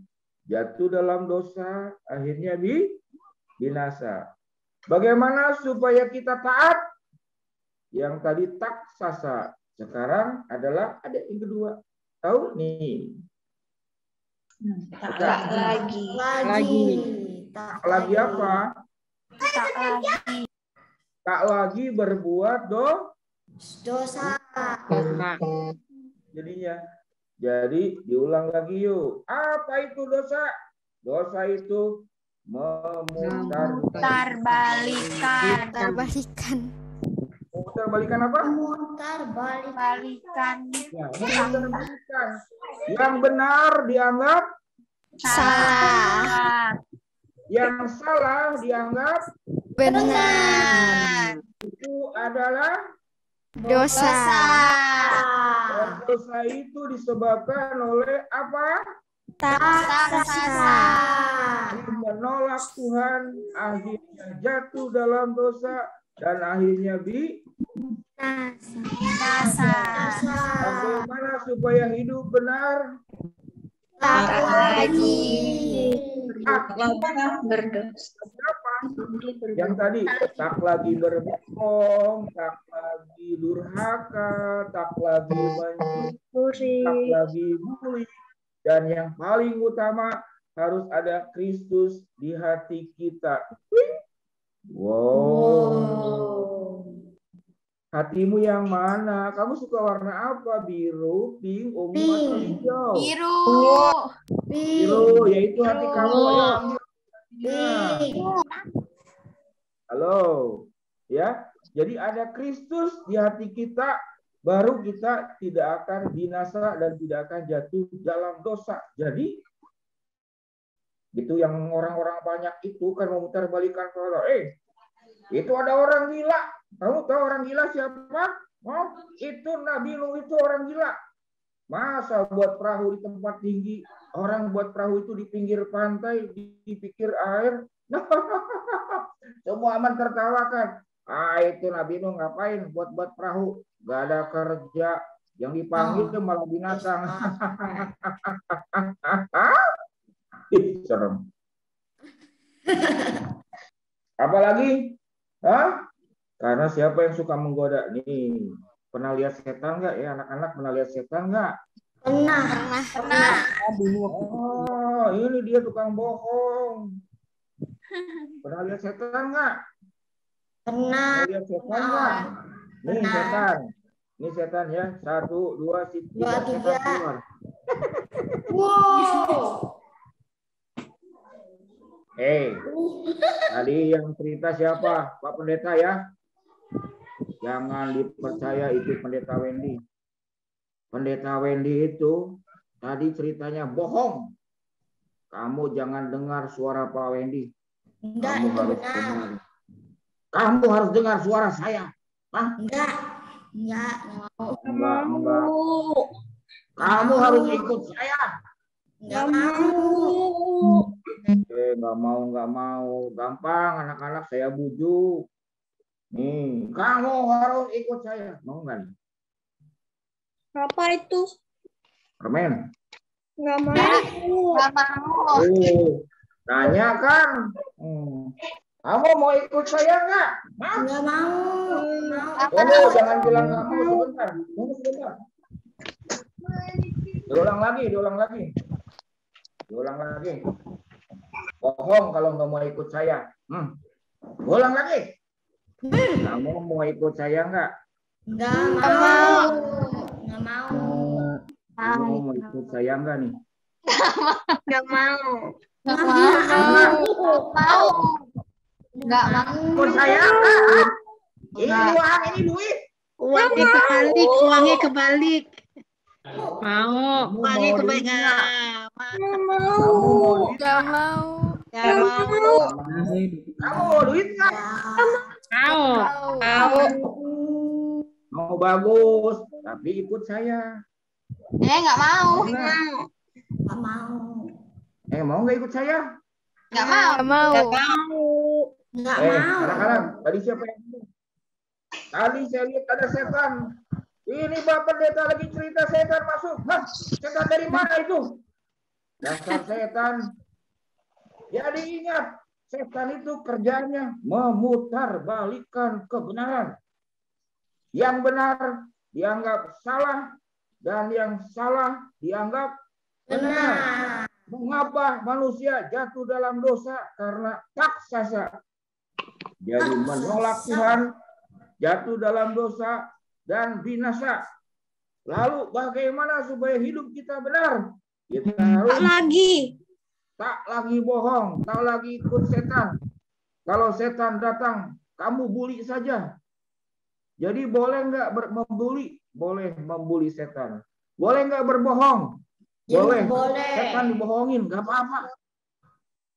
jatuh dalam dosa, akhirnya binasa. Bagaimana supaya kita taat? Yang tadi taksasa. Sekarang adalah ada yang kedua. Tahu nih? Tak lagi. Tak lagi apa? Tak lagi berbuat dosa. Jadinya. Jadi diulang lagi yuk. Apa itu dosa? Dosa itu Memutar-balikan. Memutar-balikan apa? Memutar-balikan. Ya, memutar-balikan. Yang benar dianggap salah. Yang salah dianggap benar. Itu adalah dosa. Dan dosa itu disebabkan oleh apa? Taksasa. Menolak Tuhan, akhirnya jatuh dalam dosa dan akhirnya binasa. Bagaimana supaya hidup benar? Tak lagi berdosa. Yang tadi tak lagi berbohong, tak lagi durhaka, tak lagi mencuri, tak lagi bully, dan yang paling utama harus ada Kristus di hati kita. Wow. Hatimu yang mana? Kamu suka warna apa? Biru, pink, ungu, atau hijau? Biru, yaitu hati kamu yang halo, ya. Jadi ada Kristus di hati kita, baru kita tidak akan binasa dan tidak akan jatuh dalam dosa. Jadi itu yang orang-orang banyak itu kan memutarbalikkan kalau itu ada orang gila. Kamu tahu orang gila siapa? Oh, itu Nabi Nuh itu orang gila. Masa buat perahu di tempat tinggi, orang buat perahu itu di pinggir pantai, di pinggir air. Semua aman tertawakan. Itu Nabi Nuh ngapain buat perahu? Gak ada kerja. Yang dipanggil itu malah binatang. Serem. Apalagi? Karena siapa yang suka menggoda? Nih, pernah lihat setan nggak ya anak-anak? Pernah lihat setan nggak? Pernah. Oh, ini dia tukang bohong. Pernah lihat setan nggak? Pernah. Lihat setan nggak? Nih setan. Ini setan ya. 1, 2, 3. Setan keluar. Wow. Tadi yang cerita siapa? Pak Pendeta ya. Jangan dipercaya itu Pendeta Wendy. Pendeta Wendy itu tadi ceritanya bohong. Kamu jangan dengar suara Pak Wendy. Kamu harus dengar suara saya. Enggak mau. Kamu harus ikut saya. Enggak mau. Nggak mau. Gampang anak-anak saya bujuk. Kamu harus ikut saya. Mau nggak nih? Apa itu? Permen. Nggak mau. Nggak mau. Tanya kan. Kamu mau ikut saya nggak? Nggak mau. Tunggu, jangan bilang nggak mau sebentar. Tunggu sebentar. Diulang lagi. Bohong kalau nggak mau ikut saya. Ulang lagi. Kamu mau ikut saya nggak? Nggak mau. Kamu mau ikut saya nggak nih? Nggak mau. Nggak mau. Ikut saya nggak? Ini uang, ini duit. Uangnya kebalik. Mau. Uangnya kebalik. Nggak mau. Kamu mau duit nggak? Mau bagus, tapi ikut saya. Nggak mau. Mau nggak ikut saya? Nggak mau. Anak-anak, tadi siapa yang ngomong? Tadi saya lihat ada setan. Ini Pak Pendeta lagi cerita setan masuk. Hah, setan dari mana itu? Dasar setan. Jadi ingat, setan itu kerjanya memutarbalikkan kebenaran. Yang benar dianggap salah dan yang salah dianggap benar. Mengapa manusia jatuh dalam dosa? Karena taksasa. Jadi menolak Tuhan, jatuh dalam dosa dan binasa. Lalu bagaimana supaya hidup kita benar? Kita harus tak lagi bohong, tak lagi ikut setan. Kalau setan datang, kamu bully saja. Jadi boleh nggak membuli? Boleh membuli setan. Boleh nggak berbohong? Boleh. Setan dibohongin, nggak apa-apa.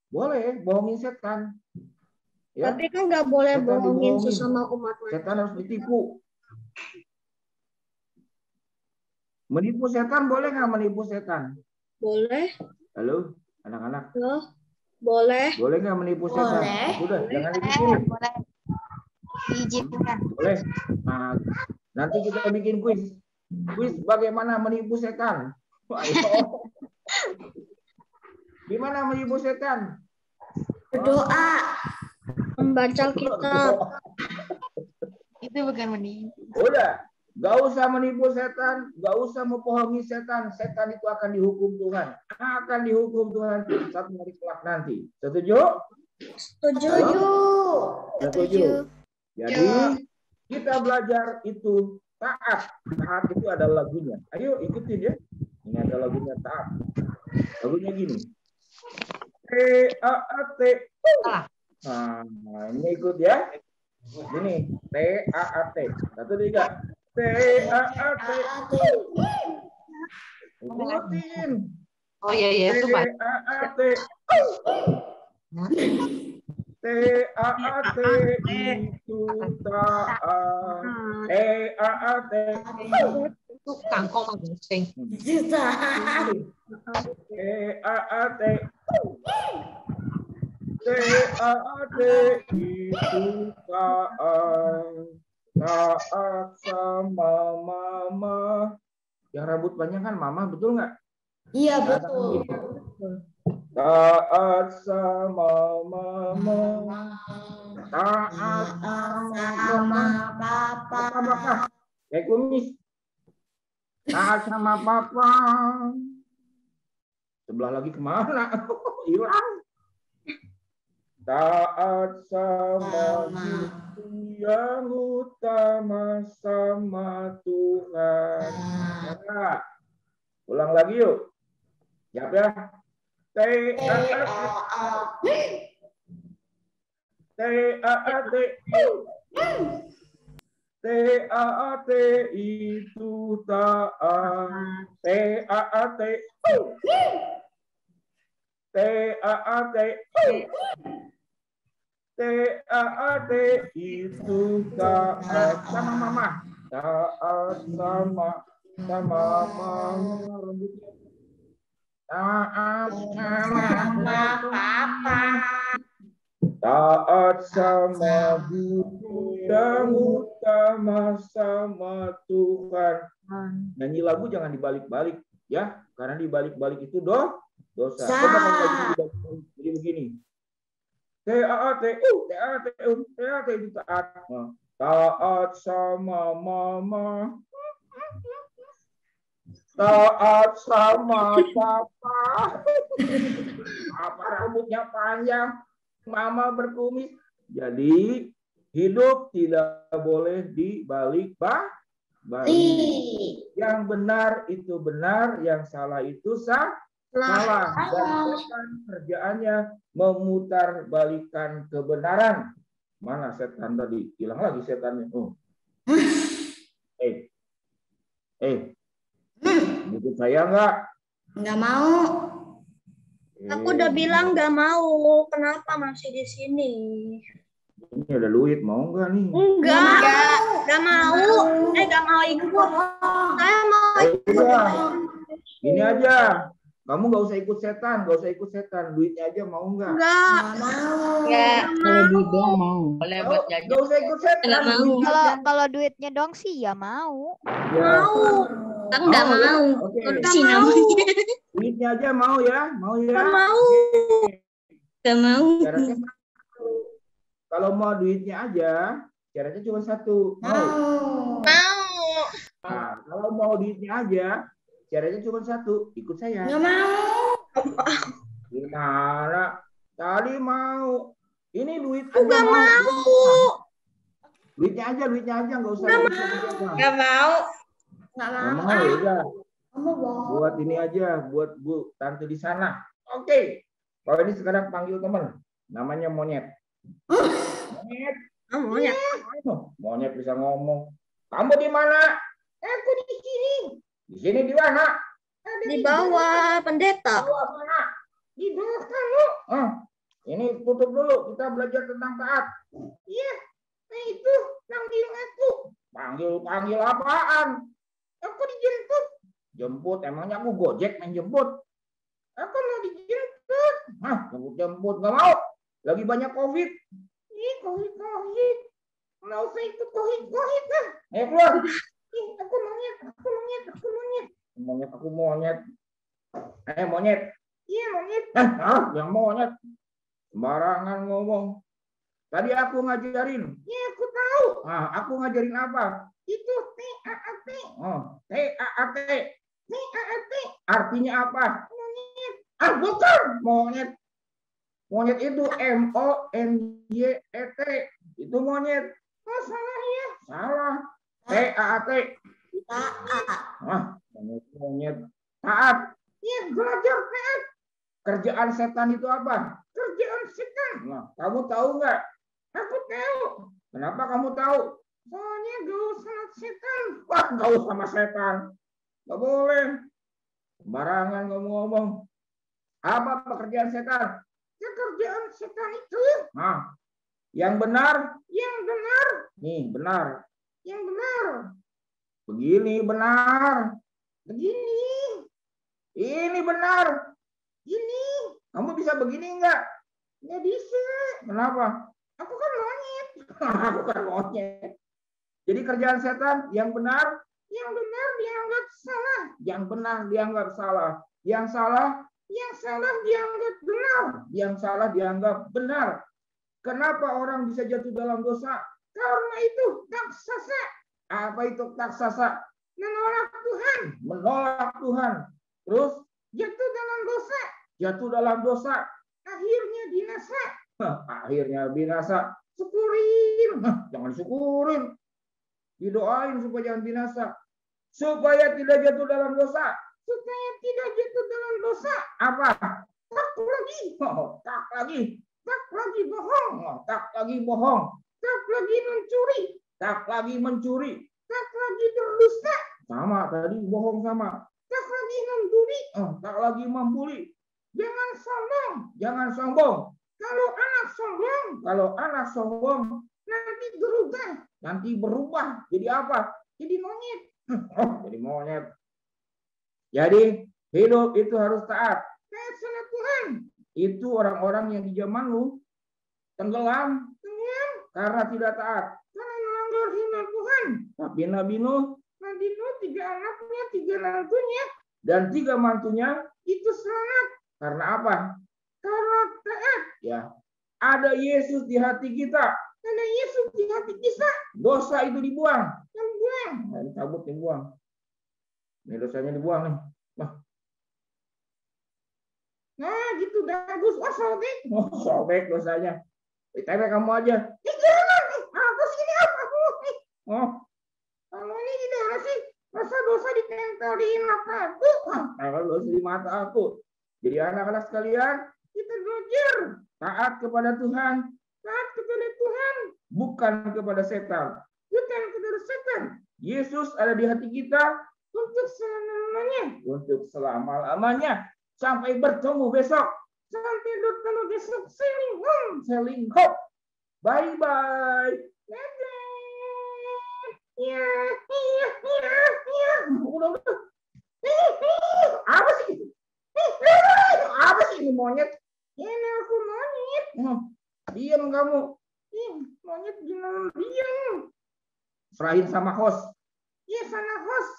Boleh bohongin setan. Ya. Tapi kan nggak boleh Setan bohongin dibohongin. sesama umat manusia. Setan harus ditipu. Menipu setan boleh nggak menipu setan? Boleh. Halo, anak-anak. Loh, boleh. Boleh nggak menipu setan? Sudah, jangan dipikirin. Boleh. Diizinkan. Boleh. Nah, nanti kita bikin kuis. Kuis bagaimana menipu setan. Ayo. Gimana menipu setan? Berdoa. Membaca kitab. Itu bukan menipu. Udah, gak usah menipu setan, gak usah membohongi setan. Setan itu akan dihukum Tuhan. Akan dihukum Tuhan satu hari kelak nanti. Setuju? Setuju. Jadi kita belajar itu taat. Taat itu ada lagunya. Ayo ikutin ya. Ini ada lagunya taat. Lagunya gini. T-A-A-T. Nah, ini ikut ya. Gini, T-A-A-T. 1, 3. T-A-A-T. Ikutin. Oh iya, itu Pak. T-A-A-T. T-A-A-T itu taat. T-A-A-T. Itu kangkong mancing. T-A-A-T. T-A-A-T itu taat. Taat sama mama. Yang rambut panjang kan mama, betul nggak? Iya, betul. Taat sama mama. Taat sama papa. Kayak kumis. Taat sama papa. Sebelah lagi kemana? Hilang. Taat sama Guru yang utama sama Tuhan. Nah, ulang lagi yuk. Siap ya? T-A-A-T. T-A-A-T. T-A-A-T itu taat. T-A-A-T. T-A-A-T. T-A-A-T itu taat sama mama. Taat sama mama. Taat sama papa. Taat sama guru yang utama sama Tuhan. Nyanyi lagu jangan dibalik-balik ya, karena dibalik-balik itu dosa. Coba kamu lagi dibalik-balik. Jadi begini. T-A-A-T-U, T-A-T-U, T-A-T itu taat. Taat sama mama. Taat sama papa. Apa rambutnya panjang, mama berkumis. Jadi hidup tidak boleh dibalik-balik. Yang benar itu benar, yang salah itu salah. Dan setan kerjaannya memutarbalikkan kebenaran. Mana setan tadi? Hilang lagi setannya. Oh. Butuh saya enggak? Nggak mau. Aku udah bilang nggak mau. Kenapa masih di sini? Ini ada duit, mau enggak nih? Nggak mau. Nggak mau ikut. Saya mau ikut. Ini aja. Kamu nggak usah ikut setan, nggak usah ikut setan. Duitnya aja mau nggak? Nggak mau. Kalau duit doang mau. Nggak usah ikut setan. Kalau duitnya dong sih ya mau. Mau. Nggak mau. Oke. Mau. Duitnya aja mau ya, mau ya. Nggak mau. Nggak mau. Kalau mau duitnya aja, syaratnya cuma satu. Mau. Nah, kalau mau duitnya aja, syaratnya cuma satu. Ikut saya. Nggak mau. Gimana? Tadi mau. Ini duit aja Nggak mau. Duitnya aja, nggak usah. Nggak mau. Nggak mau ya. Buat ini aja, buat Bu Tante di sana. Oke. Kalau ini sekarang panggil teman. Namanya Monyet. Monyet. Monyet bisa ngomong. Kamu di mana? Aku di sini. Di sini di mana? Di bawah pendeta. Bawah mana? Di bawah kamu. Ini tutup dulu. Kita belajar tentang taat. Iya. Nah itu panggil aku. Panggil apaan? Aku dijemput. Jemput? Emangnya aku Gojek main jemput? Aku mau dijemput. Jemput nggak mau. Lagi banyak COVID. Ih, COVID. Nggak usah ikut COVID kan? Ayo keluar. Ih, aku monyet. Aku monyet. Monyet. Iya, monyet. Yang monyet. Sembarangan ngomong. Tadi aku ngajarin. Iya, aku tahu. Aku ngajarin apa? Itu T-A-A-T. T-A-A-T. T-A-A-T. Artinya apa? Monyet. Bukan monyet. Monyet itu M-O-N-Y-E-T. Itu monyet. Salah ya. Salah. T-A-A-T. Taat. Monyet. Taat. Iya, belajar taat. Kerjaan setan itu apa? Kerjaan setan. Nah, kamu tahu nggak? Aku tahu. Kenapa kamu tahu? Soalnya gaul sama setan. Wah, gaul sama setan. Nggak boleh. Sembarangan kamu ngomong. Apa pekerjaan setan? Pekerjaan setan itu. Yang benar. Nih, benar. Yang benar. Begini benar. Begini. Ini benar. Ini. Kamu bisa begini enggak? Nggak bisa. Kenapa? Aku kan monyet. Aku kan monyet. Jadi kerjaan setan yang benar dianggap salah. Yang benar dianggap salah. Yang salah dianggap benar. Yang salah dianggap benar. Kenapa orang bisa jatuh dalam dosa? Karena itu taksasa. Apa itu taksasa? Menolak Tuhan. Terus jatuh dalam dosa. Akhirnya binasa. Syukurin. Jangan syukurin. Didoain supaya jangan binasa. Supaya tidak jatuh dalam dosa. Apa? Tak lagi bohong. Tak lagi mencuri. Tak lagi berdusta. Sama tadi bohong sama. Tak lagi membuli. Tak lagi membuli. Jangan sombong. Kalau anak sombong nanti berubah. Jadi apa? Jadi monyet. Jadi monyet. Jadi hidup itu harus taat. Taat sama Tuhan. Itu orang-orang yang di zaman lu tenggelam karena tidak taat. Karena firman Tuhan. Tapi Nabi Nuh 3 anaknya, 3 mantunya, dan 3 mantunya itu selamat. Karena apa? Karena taat. Ya, ada Yesus di hati kita. Ada Yesus di hati kita. Dosa itu dibuang. Nah, dicabut, dibuang. Ini dosanya dibuang nih. Nah, gitu bagus. Sobek dosanya. Ditanya kamu aja. Jangan. Aku sini apa? Kalau ini tidak sih, masa dosa ditempel di mata aku. Kalau dosa di mata aku. Jadi anak-anak sekalian, kita belajar taat kepada Tuhan. Taat kepada Tuhan, bukan kepada setan. Bukan kepada setan. Yesus ada di hati kita untuk selama-lamanya. Untuk selama-lamanya. Sampai bertemu besok. Sampai bertemu besok. Sailing home. Bye-bye. Iya. Udah. Apa sih? Apa sih ini monyet? Ini aku monyet. Diam kamu. Monyet diam. Serahin sama host. Iya, sama host.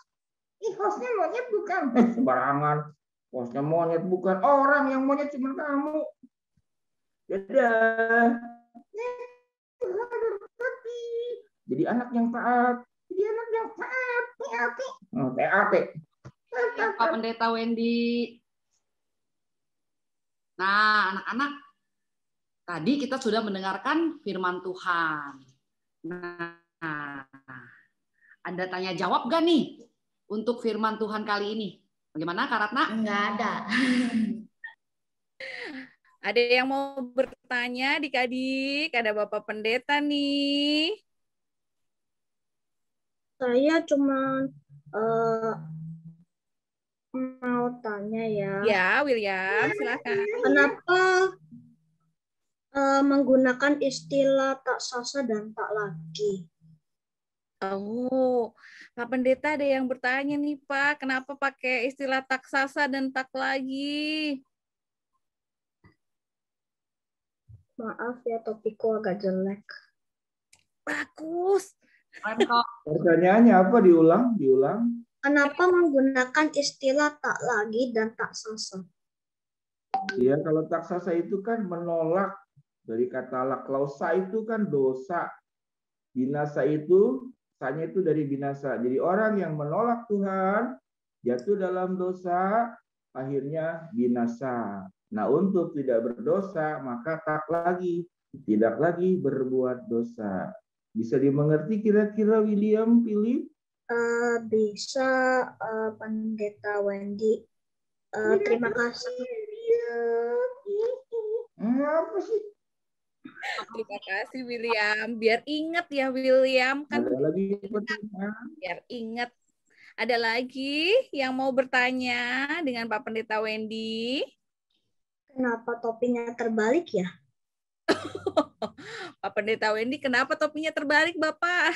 Hostnya monyet bukan. Sembarangan. Hostnya monyet bukan. Orang yang monyet cuma kamu. Dadah. Jadi anak yang taat. TAT. Pak Pendeta Wendy. Nah, anak-anak, tadi kita sudah mendengarkan firman Tuhan. Nah, ada tanya jawab gak nih untuk firman Tuhan kali ini? Bagaimana, Kak Ratna? Enggak ada. Ada yang mau bertanya adik-adik? Ada Bapak Pendeta nih. Saya cuma mau tanya ya. Ya, William, silakan. Kenapa menggunakan istilah tak sasa dan tak lagi? Oh, Pak Pendeta ada yang bertanya nih, Pak. Kenapa pakai istilah tak sasa dan tak lagi? Maaf ya, topikku agak jelek. Bagus. Pertanyaannya apa? Diulang. Kenapa menggunakan istilah tak lagi dan tak sasa? Iya, kalau tak sasa itu kan menolak. Dari kata laklausa itu kan dosa. Binasa itu, sanya itu dari binasa. Jadi orang yang menolak Tuhan, jatuh dalam dosa, akhirnya binasa. Nah, untuk tidak berdosa, maka tak lagi. Tidak lagi berbuat dosa. Bisa dimengerti kira-kira William, Philip? Bisa, Pendeta Wendy. Terima kasih. Apa sih? Terima kasih, William. Biar ingat ya, William. Kan Ada lagi biar ingat. Ada lagi yang mau bertanya dengan Pak Pendeta Wendy? Kenapa topinya terbalik ya? Pak Pendeta Wendy, kenapa topinya terbalik, Bapak?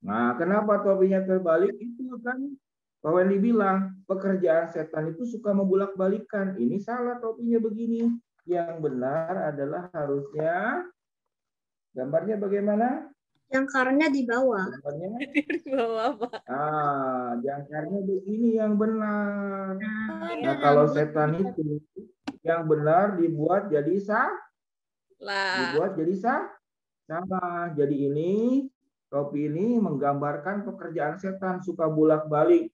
Nah, kenapa topinya terbalik? Itu kan Pak Wendy bilang, pekerjaan setan itu suka membulak-balikan. Ini salah topinya begini. Yang benar adalah harusnya, gambarnya bagaimana? Jangkarnya di bawah. Gambarnya? Di bawah, Pak. Jangkarnya begini yang benar. Nah, kalau setan itu, yang benar dibuat jadi salah. Jadi ini, topi ini menggambarkan pekerjaan setan, suka bolak-balik.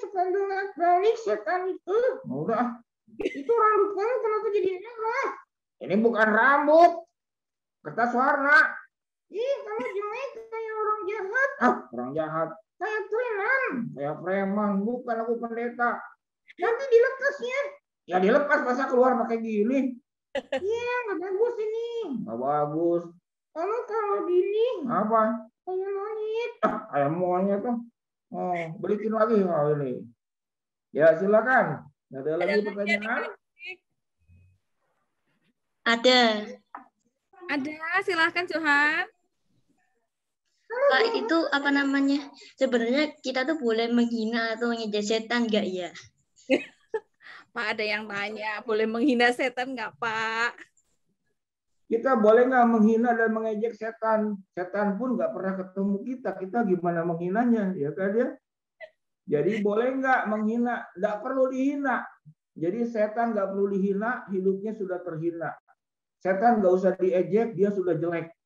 Suka bolak-balik setan itu. Udah, itu rambut kamu kenapa jadi merah? Ini bukan rambut, kertas warna. Kamu jelek kayak orang jahat. Orang jahat. Kayak preman. Bukan, aku pendeta. Nanti dilepas ya. Ya dilepas, masa keluar pakai gini. Iya, nggak bagus ini. Nggak bagus. Kalau gini. Apa? Kayak monyet. Kayak monyet tuh. Belikin lagi ini. Ya, silakan. Ada lagi pertanyaan? Ada. Silakan, Johan. Pak, itu apa namanya? Sebenarnya kita tuh boleh menghina atau ngejek setan nggak ya? Pak, ada yang tanya, boleh menghina setan nggak, Pak? Kita boleh nggak menghina dan mengejek setan? Setan pun nggak pernah ketemu kita. Kita gimana menghinanya, ya kan ya? Jadi boleh nggak menghina? Nggak perlu dihina. Jadi setan nggak perlu dihina, hidupnya sudah terhina. Setan nggak usah diejek, dia sudah jelek.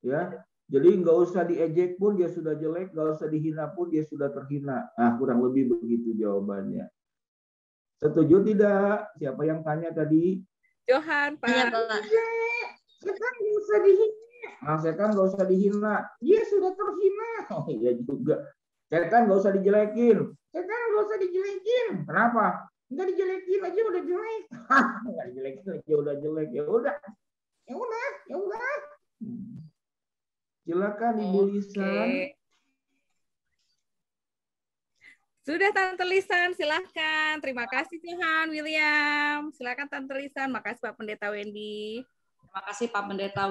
Ya, jadi nggak usah diejek pun dia sudah jelek, nggak usah dihina pun dia sudah terhina. Nah, kurang lebih begitu jawabannya. Setuju tidak? Siapa yang tanya tadi? Johan, Pak. Iya, Pak. Setan nggak usah dihina. Nah, setan nggak usah dihina. Dia sudah terhina. Oh iya juga. Setan nggak usah dijelekin. Setan nggak usah dijelekin. Kenapa? Nggak dijelekin aja udah jelek. Nggak dijelekin aja udah jelek. Ya udah. Ya udah. Ya udah. Silakan Ibu Lisan. Sudah Tante Lisan, silakan. Terima kasih Johan, William. Silakan Tante Lisan. Makasih Pak Pendeta Wendy. Terima kasih Pak Pendeta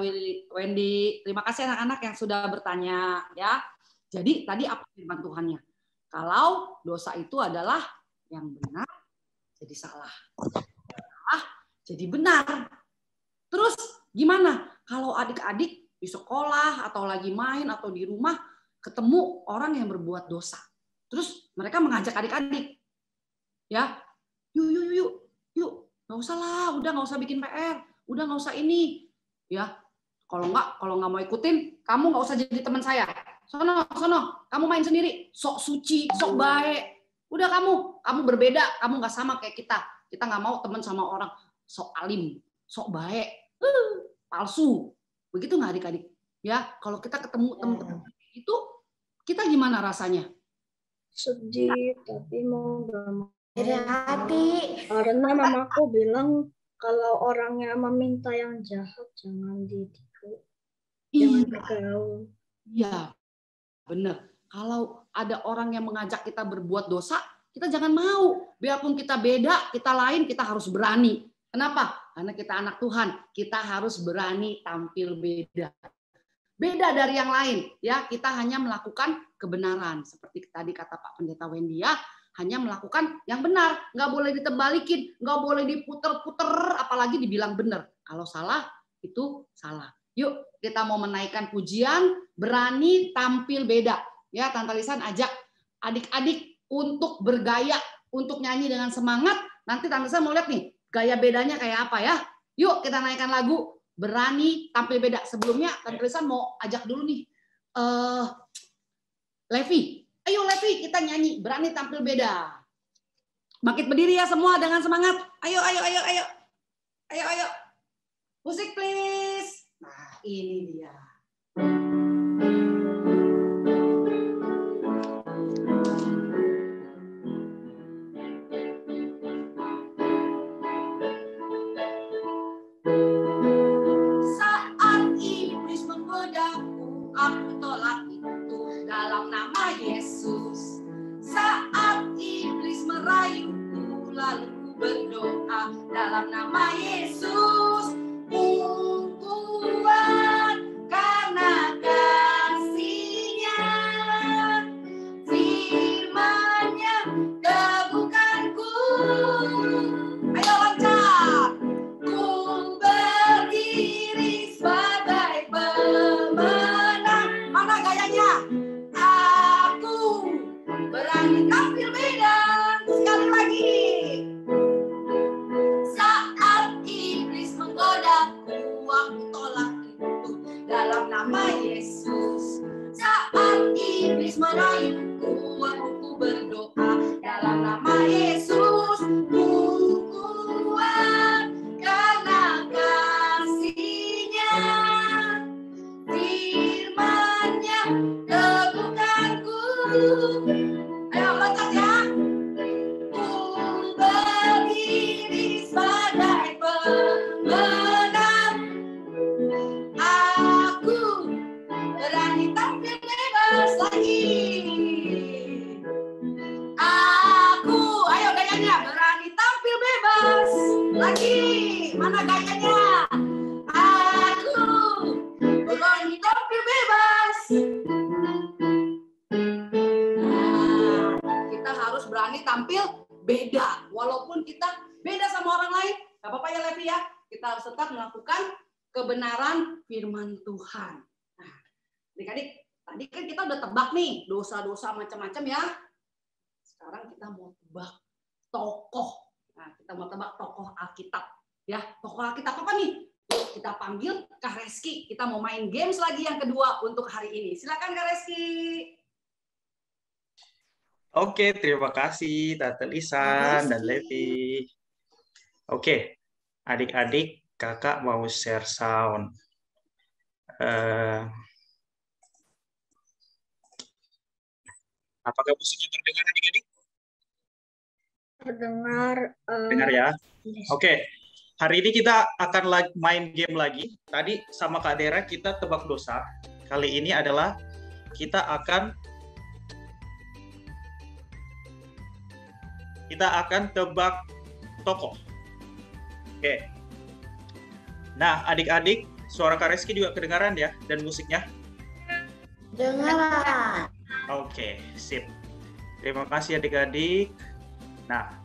Wendy. Terima kasih anak-anak yang sudah bertanya ya. Jadi tadi apa firman Tuhannya? Kalau dosa itu adalah yang benar jadi salah. Salah jadi benar. Terus gimana kalau adik-adik di sekolah atau lagi main atau di rumah ketemu orang yang berbuat dosa? Terus mereka mengajak adik-adik, ya, yuk, nggak usah lah, udah nggak usah bikin PR, udah nggak usah ini, ya. Kalau nggak mau ikutin, kamu nggak usah jadi teman saya. Sono, kamu main sendiri, sok suci, sok baik. Udah kamu berbeda, kamu nggak sama kayak kita. Kita nggak mau teman sama orang sok alim, sok baik, palsu. Begitu nggak adik-adik? Ya, kalau kita ketemu teman-teman itu, kita gimana rasanya? Sedih, tapi mau gak mau. Hati. Karena mamaku bilang kalau orangnya meminta yang jahat jangan ditipu, jangan bergaul. Iya, benar. Kalau ada orang yang mengajak kita berbuat dosa, kita jangan mau. Biarpun kita beda, kita lain, kita harus berani. Kenapa? Karena kita anak Tuhan, kita harus berani tampil beda. Beda dari yang lain, ya. Kita hanya melakukan kebenaran, seperti tadi kata Pak Pendeta Wendy, ya, hanya melakukan yang benar, nggak boleh ditebalikin, nggak boleh diputer-puter, apalagi dibilang benar. Kalau salah itu salah. Yuk kita mau menaikkan pujian, berani tampil beda, ya. Tante Lisan ajak adik-adik untuk bergaya, untuk nyanyi dengan semangat. Nanti Tante Lisan mau lihat nih gaya bedanya kayak apa ya. Yuk kita naikkan lagu berani tampil beda. Sebelumnya Tante Lisan mau ajak dulu nih Levi. Ayo Levi, kita nyanyi berani tampil beda. Bangkit berdiri ya semua dengan semangat. Ayo. Musik please. Nah, ini dia. Saat iblis menggodaku, aku tolak itu dalam nama Yesus. Saat iblis merayuku, lalu ku berdoa dalam nama Yesus. Kuat karena kasih-Nya, firman-Nya teguhkanku. Ayo loncat. Ku berdiri sebagai pemenang. Mana gayanya? Aku berani tampil beda. Sekali lagi. Saat iblis menggodaku, aku tolak itu dalam nama Yesus. Saat iblis merayuku, aku berdoa dalam nama Yesus. Ku kuat karena kasih-Nya, firman-Nya teguhkanku. Ayo loncat ya. Berdiri sebagai pemenang. Aku berani tampil bebas lagi. Aku, ayo gayanya, berani tampil bebas lagi. Mana gayanya? Aku berani tampil bebas. Nah, kita harus berani tampil beda, walaupun kita beda sama orang lain. Gak apa-apa ya Levi ya, Kita harus tetap melakukan kebenaran firman Tuhan. Nah, adik-adik, tadi kan kita udah tebak nih dosa-dosa macam-macam ya. Sekarang kita mau tebak tokoh. Nah, kita mau tebak tokoh Alkitab. Ya, tokoh Alkitab apa nih? Yuk, kita panggil Kak Reski. Kita mau main games lagi yang kedua untuk hari ini. Silakan Kak Reski. Oke, terima kasih Tante Lisan dan Levi. Oke, adik-adik, kakak mau share sound. Apakah musiknya terdengar adik-adik? Terdengar. Dengar ya? Oke, hari ini kita akan main game lagi. Tadi sama Kak Dera kita tebak dosa. Kali ini adalah kita akan tebak tokoh. Oke. Nah, adik-adik, suara Kak Reski juga kedengaran ya, dan musiknya? Dengar. Oke, sip. Terima kasih adik-adik. Nah,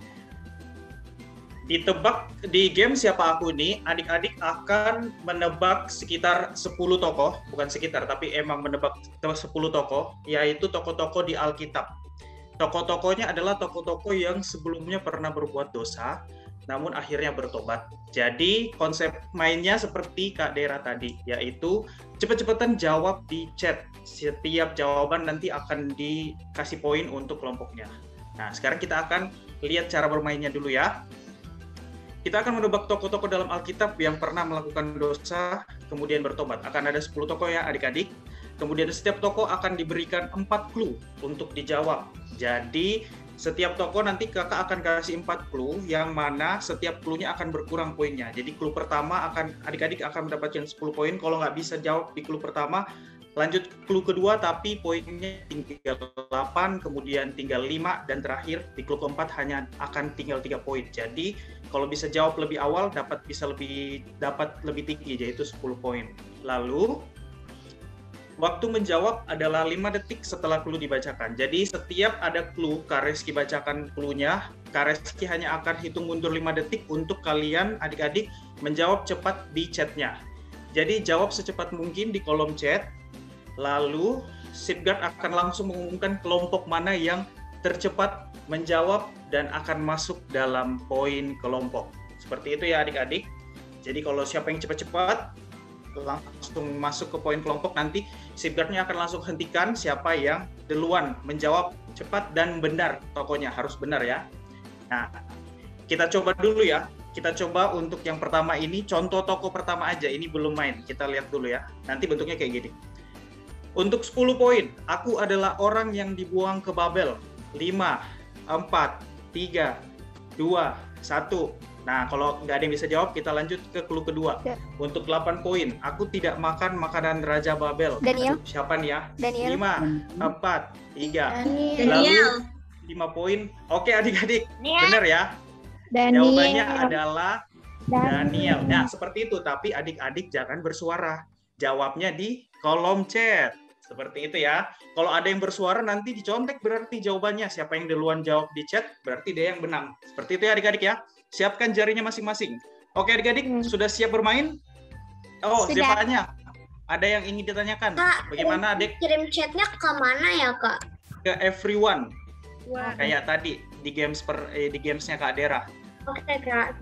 ditebak di game Siapa Aku ini, adik-adik akan menebak sekitar 10 tokoh, bukan sekitar, tapi emang menebak 10 tokoh, yaitu tokoh-tokoh di Alkitab. Tokoh-tokohnya adalah tokoh-tokoh yang sebelumnya pernah berbuat dosa, namun akhirnya bertobat. Jadi konsep mainnya seperti Kak Dera tadi, yaitu cepet-cepetan jawab di chat. Setiap jawaban nanti akan dikasih poin untuk kelompoknya. Nah, sekarang kita akan lihat cara bermainnya dulu ya. Kita akan menebak tokoh-tokoh dalam Alkitab yang pernah melakukan dosa, kemudian bertobat. Akan ada 10 tokoh ya adik-adik. Kemudian setiap tokoh akan diberikan 4 clue untuk dijawab. Jadi setiap tokoh nanti kakak akan kasih 4 clue, yang mana setiap clue-nya akan berkurang poinnya. Jadi clue pertama adik-adik akan mendapatkan 10 poin. Kalau nggak bisa jawab di clue pertama, lanjut clue kedua tapi poinnya tinggal 8, kemudian tinggal 5, dan terakhir di clue keempat hanya akan tinggal 3 poin. Jadi kalau bisa jawab lebih awal dapat lebih tinggi, yaitu 10 poin. Lalu waktu menjawab adalah 5 detik setelah clue dibacakan. Jadi setiap ada clue, Kak Reski bacakan clue-nya, Kak Reski hanya akan hitung mundur 5 detik untuk kalian adik-adik menjawab cepat di chat-nya. Jadi jawab secepat mungkin di kolom chat, lalu Sipguard akan langsung mengumumkan kelompok mana yang tercepat menjawab dan akan masuk dalam poin kelompok. Seperti itu ya adik-adik. Jadi kalau siapa yang cepat-cepat langsung masuk ke poin kelompok, nanti Sipguard-nya akan langsung hentikan siapa yang duluan menjawab cepat dan benar. Tokohnya harus benar ya. Nah, kita coba dulu ya. Kita coba untuk yang pertama ini, contoh tokoh pertama aja. Ini belum main. Kita lihat dulu ya. Nanti bentuknya kayak gini. Untuk 10 poin, aku adalah orang yang dibuang ke Babel. 5, 4, 3, 2, 1. Nah, kalau nggak ada yang bisa jawab, kita lanjut ke clue kedua. Untuk 8 poin, aku tidak makan makanan Raja Babel. Daniel. Aduh, siapa nih ya? Daniel. 5, 4, 3. Daniel. Lalu 5 poin. Oke adik-adik, benar ya? Daniel. Jawabannya adalah Daniel. Nah, seperti itu. Tapi adik-adik jangan bersuara. Jawabnya di kolom chat. Seperti itu ya. Kalau ada yang bersuara nanti dicontek berarti jawabannya. Siapa yang duluan jawab di chat berarti dia yang menang. Seperti itu ya adik-adik ya. Siapkan jarinya masing-masing. Oke adik-adik, sudah siap bermain? Oh, Zevanya. Ada yang ingin ditanyakan? Kak, bagaimana adik? Kirim chatnya ke mana ya Kak? Ke everyone. Wah. Kayak tadi di gamesnya Kak Dera. Oke Kak.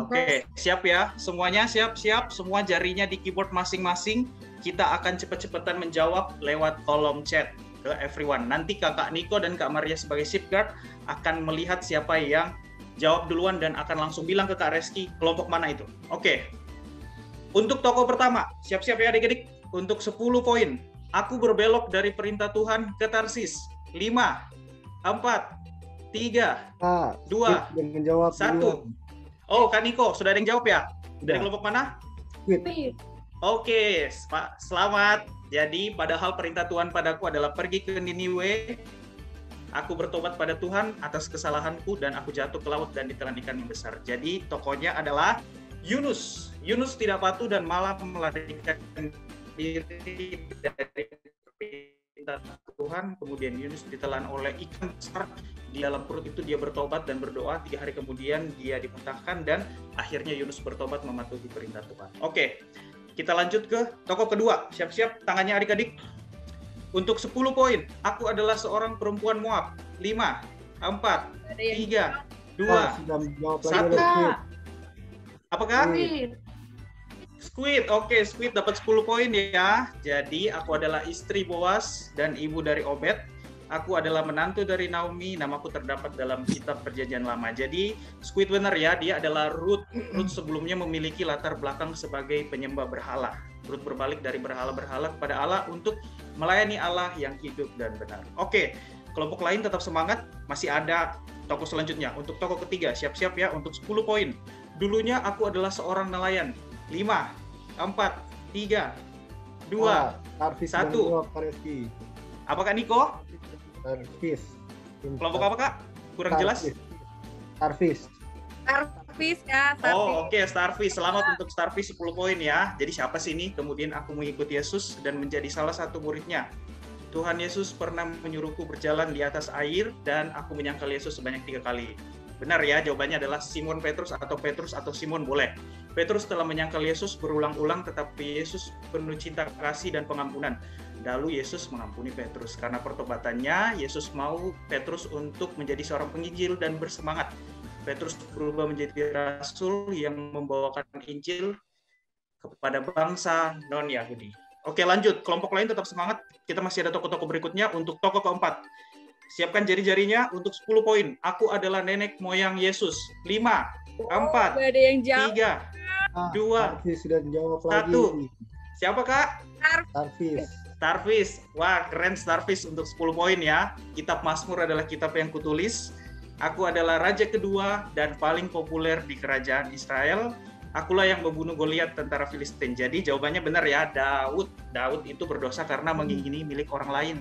Oke, siap ya. Semuanya siap-siap. Semua jarinya di keyboard masing-masing. Kita akan cepet-cepetan menjawab lewat kolom chat ke everyone. Nanti Kakak Niko dan Kak Maria sebagai Sipguard akan melihat siapa yang jawab duluan dan akan langsung bilang ke Kak Reski kelompok mana itu. Oke. Untuk tokoh pertama, siap-siap ya adik-adik. Untuk 10 poin. Aku berbelok dari perintah Tuhan ke Tarsis. 5, 4, 3, 2, 1. Oh, Kak Niko, sudah ada yang jawab ya? Dari kelompok mana? Oke, Pak, selamat. Jadi, padahal perintah Tuhan padaku adalah pergi ke Niniwe. Aku bertobat pada Tuhan atas kesalahanku dan aku jatuh ke laut dan ditelan ikan yang besar. Jadi, tokohnya adalah Yunus. Yunus tidak patuh dan malah melarikan diri dari perintah Tuhan. Kemudian Yunus ditelan oleh ikan besar di dalam perut itu dia bertobat dan berdoa. 3 hari kemudian dia dimuntahkan dan akhirnya Yunus bertobat mematuhi perintah Tuhan. Oke, kita lanjut ke tokoh kedua. Siap-siap tangannya adik-adik. Untuk 10 poin, aku adalah seorang perempuan Moab. 5, 4, 3, 2, 1. Apakah? Squid. Oke, Squid dapat 10 poin ya. Jadi aku adalah istri Boas dan ibu dari Obed. Aku adalah menantu dari Naomi, namaku terdapat dalam kitab Perjanjian Lama. Jadi Squid benar ya, dia adalah Ruth. Ruth sebelumnya memiliki latar belakang sebagai penyembah berhala. Ruth berbalik dari berhala-berhala kepada Allah untuk melayani Allah yang hidup dan benar. Oke, kelompok lain tetap semangat, masih ada tokoh selanjutnya. Untuk tokoh ketiga, siap-siap ya untuk 10 poin. Dulunya aku adalah seorang nelayan. 5, 4, 3, 2, 1. Apakah Niko? Starfish. Kelompok apa Kak? Kurang jelas? Starfish. Starfish ya. Starfish. Oh oke, Starfish. Selamat untuk Starfish 10 poin ya. Jadi siapa sih ini? Kemudian aku mengikuti Yesus dan menjadi salah satu muridnya. Tuhan Yesus pernah menyuruhku berjalan di atas air dan aku menyangkal Yesus sebanyak 3 kali. Benar ya, jawabannya adalah Simon Petrus atau Simon boleh. Petrus telah menyangkal Yesus berulang-ulang, tetapi Yesus penuh cinta kasih dan pengampunan. Lalu Yesus mengampuni Petrus. Karena pertobatannya, Yesus mau Petrus untuk menjadi seorang penginjil dan bersemangat. Petrus berubah menjadi rasul yang membawakan Injil kepada bangsa non-Yahudi. Oke, lanjut. Kelompok lain tetap semangat. Kita masih ada tokoh-tokoh berikutnya. Untuk tokoh keempat, siapkan jari-jarinya untuk 10 poin. Aku adalah nenek moyang Yesus. 5, 4, 3, 2, 1. Siapa Kak? Starfish. Wah, keren Starfish untuk 10 poin ya. Kitab Mazmur adalah kitab yang kutulis. Aku adalah raja kedua dan paling populer di kerajaan Israel. Akulah yang membunuh Goliat tentara Filistin. Jadi jawabannya benar ya, Daud. Daud itu berdosa karena mengingini milik orang lain.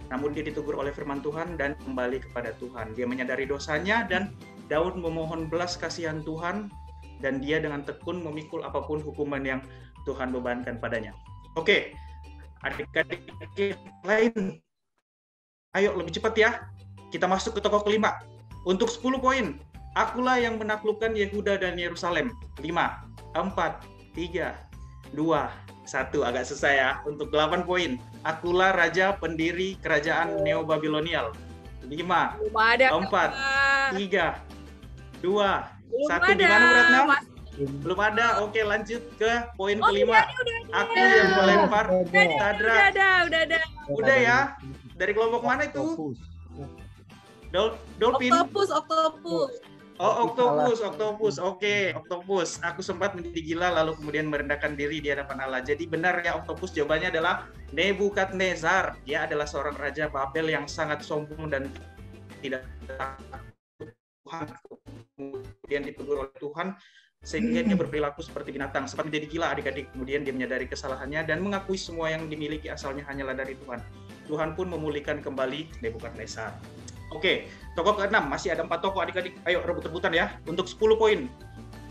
Namun dia ditegur oleh firman Tuhan dan kembali kepada Tuhan. Dia menyadari dosanya dan Daud memohon belas kasihan Tuhan dan dia dengan tekun memikul apapun hukuman yang Tuhan bebankan padanya. Oke, adik-adik lain, ayo lebih cepat ya. Kita masuk ke tokoh kelima. Untuk 10 poin, akulah yang menaklukkan Yehuda dan Yerusalem. 5, 4, 3, 2, 1. Agak susah ya. Untuk 8 poin, akulah raja pendiri kerajaan Neo-Babilonial. 5, 4, 3, 2, 1. Di mana Ratna? Belum ada. Oke, lanjut ke poin kelima. Aku yang melempar Sadrak. Udah ya. Dari kelompok mana itu? Dolphin. Octopus. Oh, Octopus. Oke, Octopus. Aku sempat menjadi gila lalu kemudian merendahkan diri di hadapan Allah. Jadi benar ya, Octopus jawabannya adalah Nebukadnezar. Dia adalah seorang raja Babel yang sangat sombong dan tidak takut Tuhan. Kemudian ditegur oleh Tuhan sehingga dia berperilaku seperti binatang, sempat menjadi gila adik-adik. Kemudian dia menyadari kesalahannya dan mengakui semua yang dimiliki asalnya hanyalah dari Tuhan. Tuhan pun memulihkan kembali Nebukadnezar. Oke, tokoh ke-6, masih ada 4 tokoh adik-adik. Ayo rebut-rebutan ya, untuk 10 poin.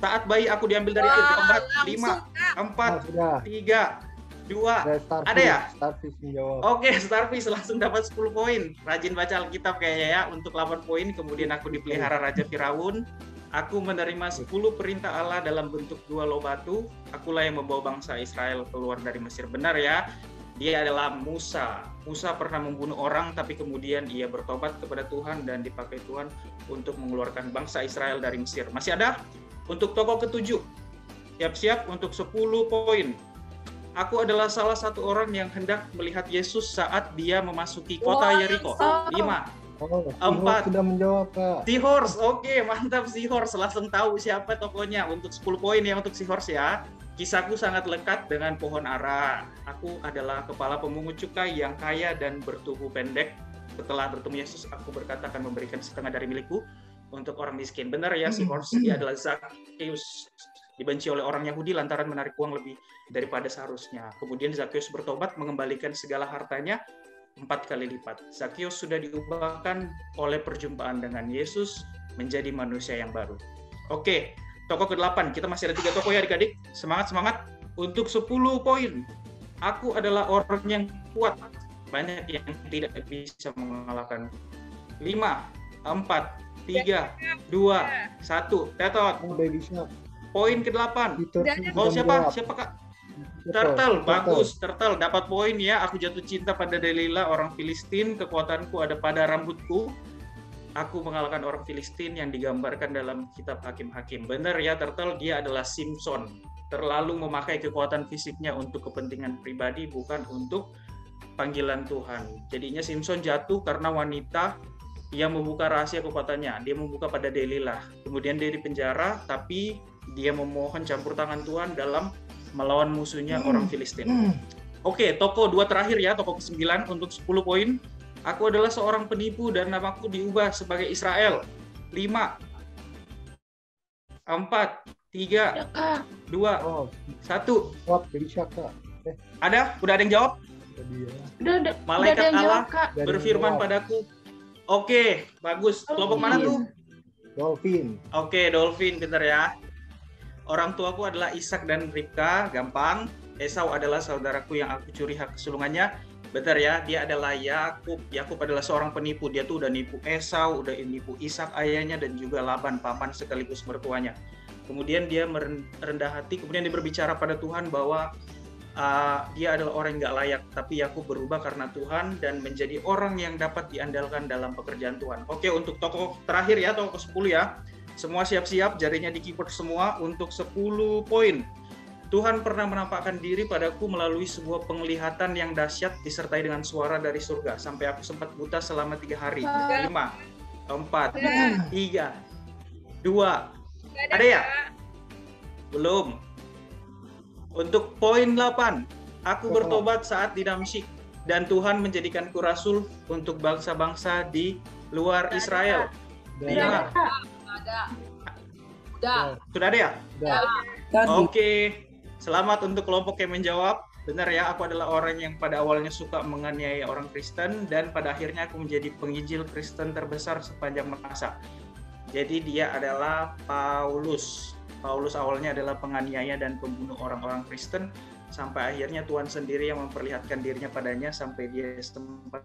Saat bayi aku diambil dari ibu keempat. 5, 4, 3, 2. Ada ya? Starfish menjawab. Oke, Starfish langsung dapat 10 poin. Rajin baca Alkitab kayaknya ya. Untuk 8 poin, kemudian aku dipelihara Raja Firaun. Aku menerima 10 perintah Allah dalam bentuk 2 loh batu. Akulah yang membawa bangsa Israel keluar dari Mesir. Benar ya? Dia adalah Musa. Musa pernah membunuh orang, tapi kemudian ia bertobat kepada Tuhan dan dipakai Tuhan untuk mengeluarkan bangsa Israel dari Mesir. Masih ada? Untuk tokoh ke-7. Siap-siap untuk 10 poin. Aku adalah salah satu orang yang hendak melihat Yesus saat dia memasuki kota Yeriko. 5, 4. Sudah menjawab, Kak. Seahorse. Oke, mantap Seahorse. Langsung tahu siapa tokohnya. Untuk 10 poin ya untuk Seahorse ya. Kisahku sangat lekat dengan pohon ara. Aku adalah kepala pemungut cukai yang kaya dan bertubuh pendek. Setelah bertemu Yesus, aku berkata akan memberikan setengah dari milikku untuk orang miskin. Benar ya, Seahorse. Dia adalah Zakheus. Dibenci oleh orang Yahudi lantaran menarik uang lebih daripada seharusnya. Kemudian Zakheus bertobat mengembalikan segala hartanya 4 kali lipat. Zakheus sudah diubahkan oleh perjumpaan dengan Yesus menjadi manusia yang baru. Oke, tokoh ke-8. Kita masih ada 3 tokoh ya adik-adik. Semangat. Untuk 10 poin. Aku adalah orang yang kuat. Banyak yang tidak bisa mengalahkan. 5, 4, 3, 2, 1. Tetot. Poin ke-8. Oh, siapa? Siapa, Kak? Turtle, bagus. Turtle dapat poin ya. Aku jatuh cinta pada Delilah, orang Filistin. Kekuatanku ada pada rambutku. Aku mengalahkan orang Filistin yang digambarkan dalam kitab Hakim-Hakim. Benar ya, Turtle, dia adalah Simpson. Terlalu memakai kekuatan fisiknya untuk kepentingan pribadi, bukan untuk panggilan Tuhan. Jadinya Simpson jatuh karena wanita yang membuka rahasia kekuatannya. Dia membuka pada Delilah. Kemudian dia dipenjara, tapi dia memohon campur tangan Tuhan dalam melawan musuhnya orang Filistin. Oke, toko 2 terakhir ya, toko ke-9 untuk 10 poin. Aku adalah seorang penipu dan namaku diubah sebagai Israel. 5, 4, 3, 2, 1. Ada? Udah ada yang jawab? Udah Malaikat ada yang Allah jawab, Kak. berfirman padaku. Oke, bagus. Kelompok mana tuh? Dolphin. Oke, Dolphin, bentar ya. Orang tuaku adalah Ishak dan Ribka, gampang. Esau adalah saudaraku yang aku curi hak kesulungannya. Bentar ya, dia adalah Yakub. Yakub adalah seorang penipu. Dia tuh udah nipu Esau, udah nipu Ishak ayahnya, dan juga Laban, paman sekaligus mertuanya. Kemudian dia merendah hati, kemudian dia berbicara pada Tuhan bahwa dia adalah orang yang gak layak. Tapi Yakub berubah karena Tuhan dan menjadi orang yang dapat diandalkan dalam pekerjaan Tuhan. Oke, untuk tokoh terakhir ya, tokoh ke-10 ya. Semua siap-siap, jarinya di keyboard semua untuk 10 poin. Tuhan pernah menampakkan diri padaku melalui sebuah penglihatan yang dahsyat disertai dengan suara dari surga. Sampai aku sempat buta selama 3 hari. 5, 4, 3, 2. Ada ya? Belum. Untuk poin 8. Aku bertobat saat di Damsyik. Dan Tuhan menjadikanku rasul untuk bangsa-bangsa di luar Israel. 5. Sudah ada ya? Oke. Selamat untuk kelompok yang menjawab. Benar ya, aku adalah orang yang pada awalnya suka menganiaya orang Kristen dan pada akhirnya aku menjadi penginjil Kristen terbesar sepanjang masa. Jadi dia adalah Paulus. Paulus awalnya adalah penganiaya dan pembunuh orang-orang Kristen sampai akhirnya Tuhan sendiri yang memperlihatkan dirinya padanya sampai dia sempat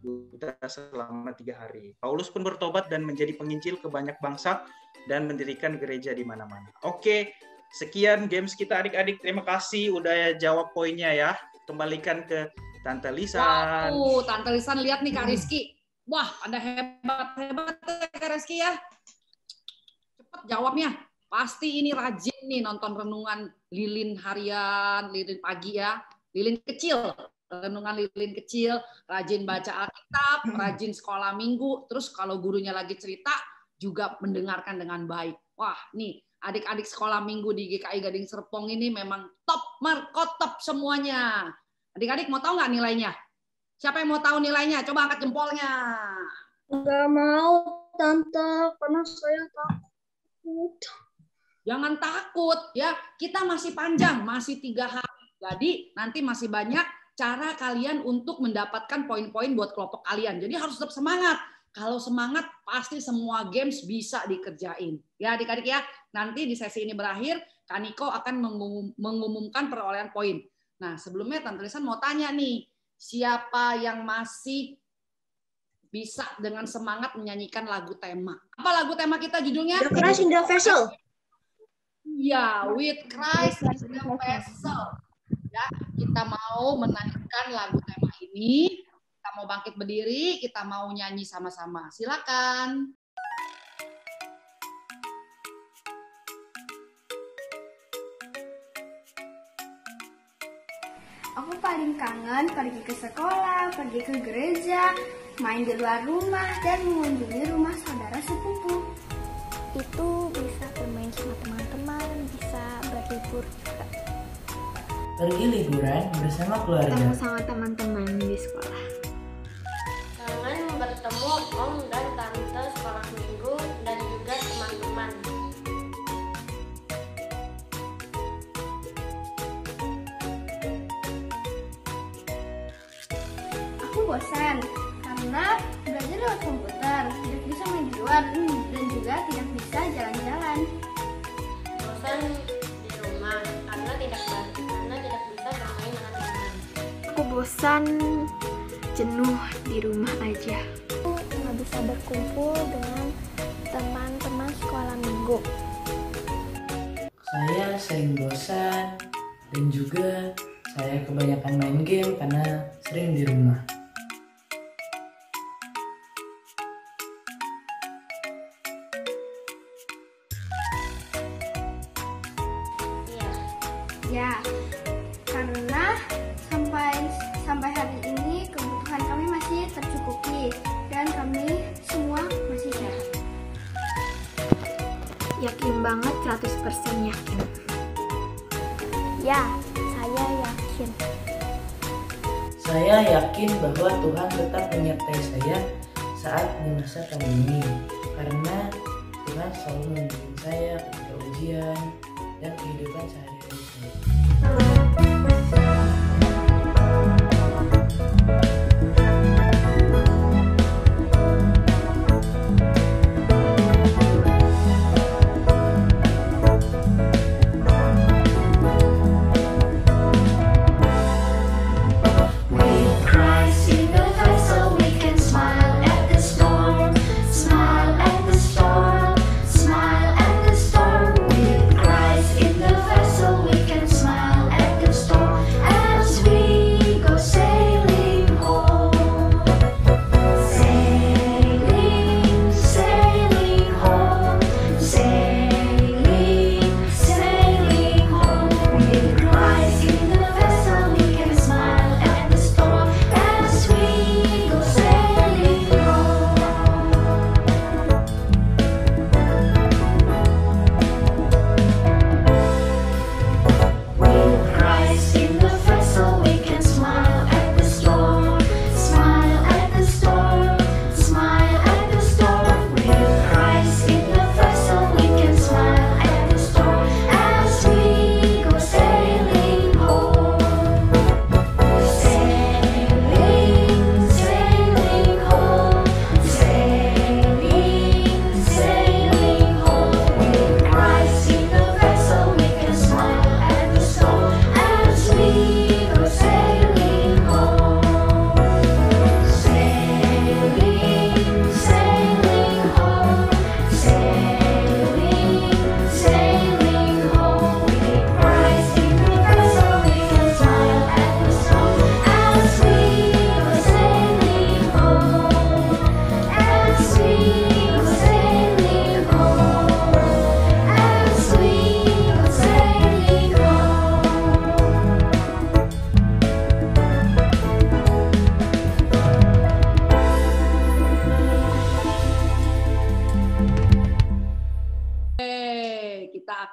buta selama 3 hari. Paulus pun bertobat dan menjadi penginjil ke banyak bangsa dan mendirikan gereja di mana-mana. Oke, sekian games kita adik-adik. Terima kasih udah jawab poinnya ya. Kembalikan ke Tante Lisan. Wow, Tante Lisan lihat nih Kak Rizky. Wah, ada hebat-hebat ya Kak Rizky ya. Cepet jawabnya. Pasti ini rajin nih nonton renungan lilin harian, lilin pagi ya. Lilin kecil. Renungan lilin kecil, rajin baca Alkitab, rajin sekolah minggu, terus kalau gurunya lagi cerita juga mendengarkan dengan baik. Wah, nih adik-adik sekolah minggu di GKI Gading Serpong ini memang top, markotop semuanya. Adik-adik mau tahu nggak nilainya? Siapa yang mau tahu nilainya? Coba angkat jempolnya. Nggak mau, Tante, karena saya takut. Jangan takut ya, kita masih panjang, masih 3 hari. Jadi nanti masih banyak cara kalian untuk mendapatkan poin-poin buat kelompok kalian. Jadi harus tetap semangat. Kalau semangat, pasti semua games bisa dikerjain. Ya adik-adik ya, nanti di sesi ini berakhir, Kak Niko akan mengumumkan perolehan poin. Nah sebelumnya Tante Lisan mau tanya nih, siapa yang masih bisa dengan semangat menyanyikan lagu tema? Apa lagu tema kita judulnya? The Christ in the Vessel. Ya, With Christ in the Vessel. Ya, kita mau menyanyikan lagu tema ini, kita mau bangkit berdiri, kita mau nyanyi sama-sama. Silakan. Aku paling kangen pergi ke sekolah, pergi ke gereja, main di luar rumah, dan mengunjungi rumah saudara sepupu. Itu bisa bermain sama teman-teman, bisa berlibur juga. Pergi liburan bersama keluarga. Ketemu sama teman-teman di sekolah. Kangen bertemu om dan tante sekolah minggu dan juga teman-teman. Aku bosan karena belajar lewat komputer, tidak bisa main di luar, dan juga tidak bisa jalan-jalan. Bosan di rumah karena tidak bisa bermain dengan teman. Aku bosan, jenuh di rumah aja. Aku nggak bisa berkumpul dengan teman-teman sekolah minggu. Saya sering bosan dan juga saya kebanyakan main game karena sering di rumah. Ya, karena sampai hari ini kebutuhan kami masih tercukupi dan kami semua masih sehat. Yakin banget 100% yakin. Ya, saya yakin. Saya yakin bahwa Tuhan tetap menyertai saya saat di masa pandemi karena Tuhan selalu membimbing saya ketika ujian dan kehidupan sehari-hari saya.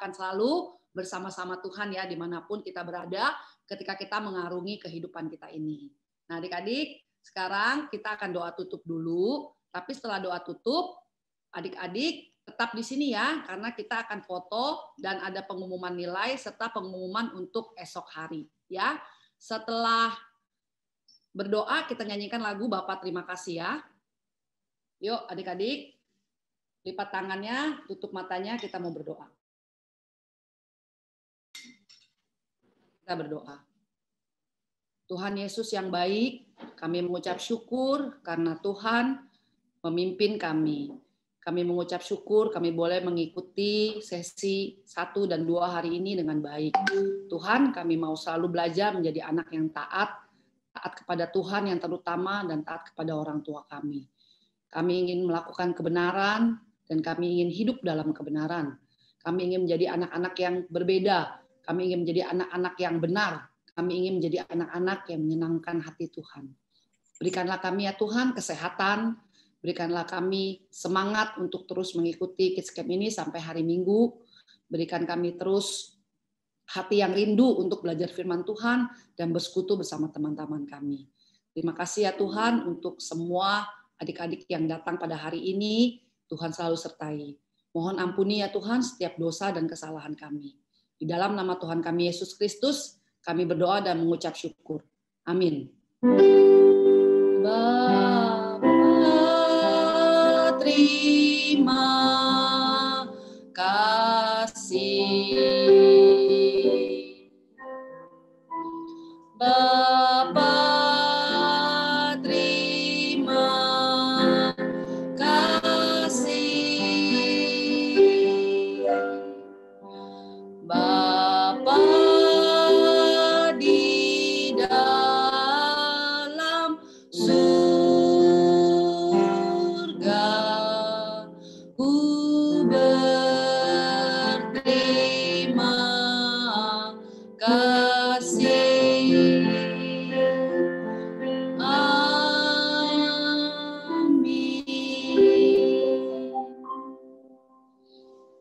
Selalu bersama-sama Tuhan ya dimanapun kita berada ketika kita mengarungi kehidupan kita ini. Nah adik-adik sekarang kita akan doa tutup dulu, tapi setelah doa tutup adik-adik tetap di sini ya karena kita akan foto dan ada pengumuman nilai serta pengumuman untuk esok hari ya. Setelah berdoa kita nyanyikan lagu Bapa Terima Kasih ya. Yuk adik-adik lipat tangannya, tutup matanya, kita mau berdoa. Kita berdoa. Tuhan Yesus yang baik, kami mengucap syukur karena Tuhan memimpin kami. Kami mengucap syukur kami boleh mengikuti sesi 1 dan 2 hari ini dengan baik. Tuhan, kami mau selalu belajar menjadi anak yang taat kepada Tuhan yang terutama dan taat kepada orang tua kami. Kami ingin melakukan kebenaran dan kami ingin hidup dalam kebenaran. Kami ingin menjadi anak-anak yang berbeda. Kami ingin menjadi anak-anak yang benar. Kami ingin menjadi anak-anak yang menyenangkan hati Tuhan. Berikanlah kami ya Tuhan kesehatan. Berikanlah kami semangat untuk terus mengikuti Kids Camp ini sampai hari Minggu. Berikan kami terus hati yang rindu untuk belajar firman Tuhan dan bersekutu bersama teman-teman kami. Terima kasih ya Tuhan untuk semua adik-adik yang datang pada hari ini. Tuhan selalu sertai. Mohon ampuni ya Tuhan setiap dosa dan kesalahan kami. Di dalam nama Tuhan kami Yesus Kristus, kami berdoa dan mengucap syukur. Amin. Bapa terima kasih. Bapa terima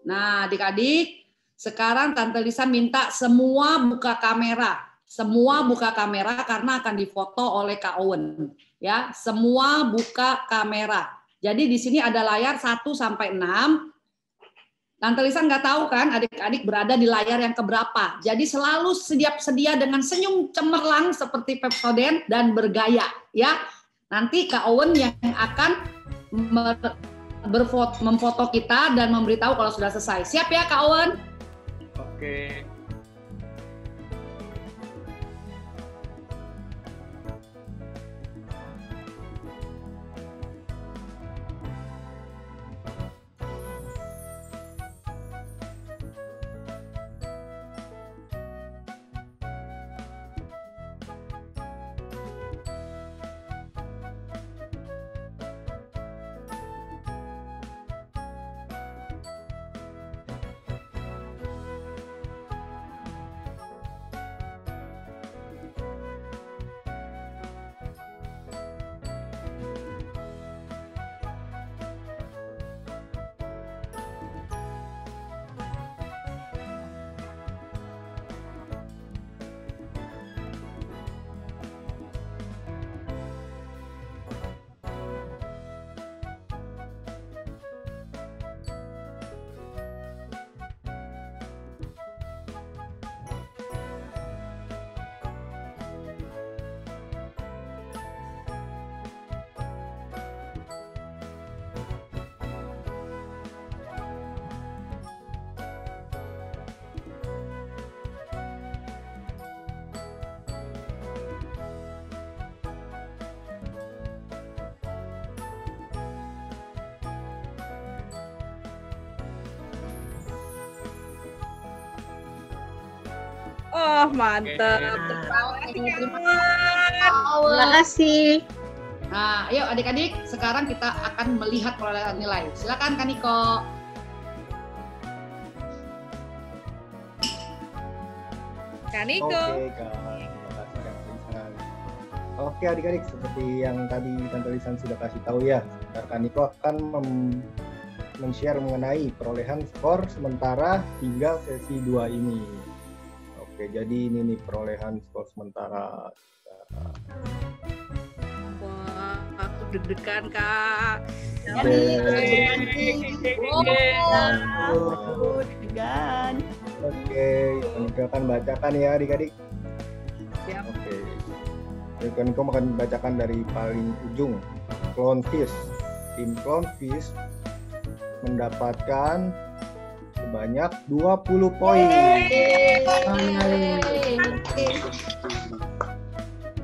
Nah, adik-adik, sekarang Tante Lisan minta semua buka kamera. Semua buka kamera karena akan difoto oleh Kak Owen. Ya, semua buka kamera. Jadi di sini ada layar 1 sampai 6. Tante Lisan nggak tahu kan adik-adik berada di layar yang keberapa. Jadi selalu sedia dengan senyum cemerlang seperti Pepsodent dan bergaya. Ya, nanti Kak Owen yang akan memfoto kita dan memberitahu kalau sudah selesai. Siap ya Kak Owen? Oke. Oh, mantap. Terima kasih. Nah, ayo adik-adik, sekarang kita akan melihat perolehan nilai. Silakan Kak Niko. Kak Niko. Oke, Kak. Terima kasih, Kak Lisan. Oke, adik-adik, seperti yang tadi Tante Lisan sudah kasih tahu ya, Kak Niko akan men-share mengenai perolehan skor sementara hingga sesi 2 ini. Oke, jadi ini nih perolehan skor sementara. Wah, aku deg-degan, Kak. Deg-degan. Oke, kita akan bacakan ya adik-adik. Oke. Kita akan bacakan dari paling ujung. Clownfish. Tim Clownfish mendapatkan sebanyak 20 poin.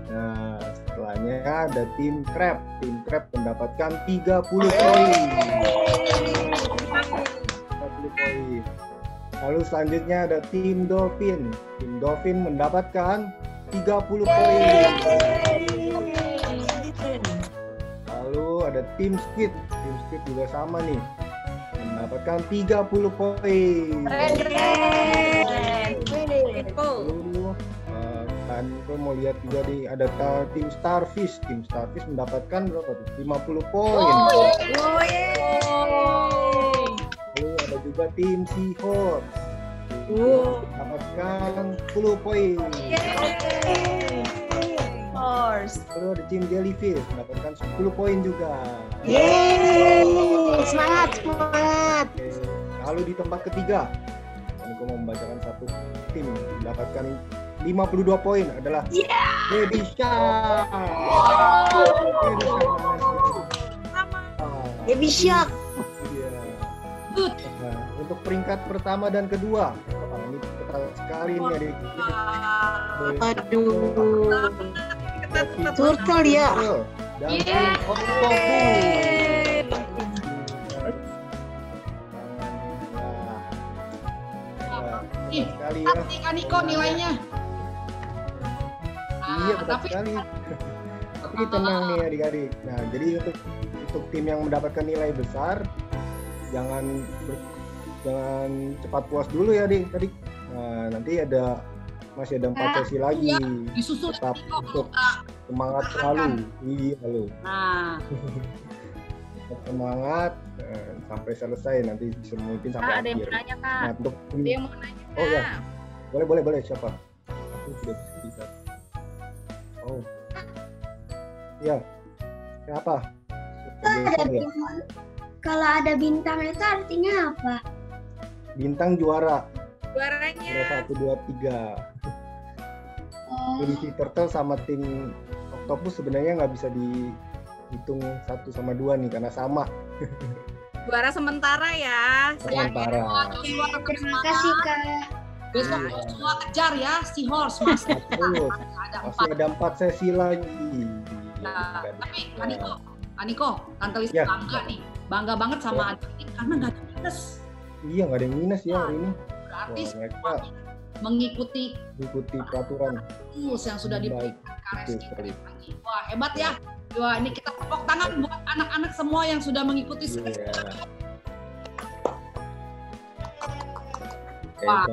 Nah, setelahnya ada tim Crab. Tim Crab mendapatkan 30 poin. 30 poin. Lalu selanjutnya ada tim Dolphin. Tim Dolphin mendapatkan 30 poin. Lalu ada tim Squid. Tim Squid juga sama nih, mendapatkan 30 poin. Dan kita mau lihat juga di ada tim Starfish. Tim Starfish mendapatkan berapa tuh? 50 poin. Lalu ada juga tim Seahorse. Mendapatkan 10 poin. Lalu ada tim Jellyfish mendapatkan 10 poin juga. Semangat. Oke. Lalu di tempat ketiga, aku mau membacakan satu tim mendapatkan 52 poin adalah Baby Shark. Baby Shark. Nah, untuk peringkat pertama dan kedua, ini ketat sekali nih adik. Aduh. Turtle ya. Dan tim Octopus. Sekali ya. Kak Niko nilainya. Iya, betul sekali. Tapi tenang nih adik-adik. Nah, jadi untuk tim yang mendapatkan nilai besar, jangan cepat puas dulu ya adik-adik. Nah, nanti masih ada 4 sesi lagi. Disusul tetap untuk semangat selalu. Iya, halo. Nah. semangat sampai selesai, nanti bisa mungkin sampai Kak, ada yang akhir. mau nanya, Kak. Nah, untuk Ada yang mau nanya, Oh ya, Kak. boleh siapa? Aku sudah bisa. Oh, ya, siapa? Kalau ada bintang itu artinya apa? Bintang juara. Juaranya. 1, 2, 3. Tim Sea Turtle sama tim Octopus sebenarnya nggak bisa dihitung 1 sama 2 nih karena sama. Juara sementara ya. Sementara. Terima kasih Kak. Besok semua kejar ya si horse mas. Terus masih ada 4 sesi lagi. Nah, tapi Aniko, Tante Lisa bangga banget sama adik karena nggak ada minus. Iya, nggak ada yang minus ya hari ini. Berarti mereka mengikuti peraturan rules yang sudah diberikan Kares kita. Wah, hebat ya. Wah, ini kita tepuk tangan buat anak-anak semua yang sudah mengikuti. Wah,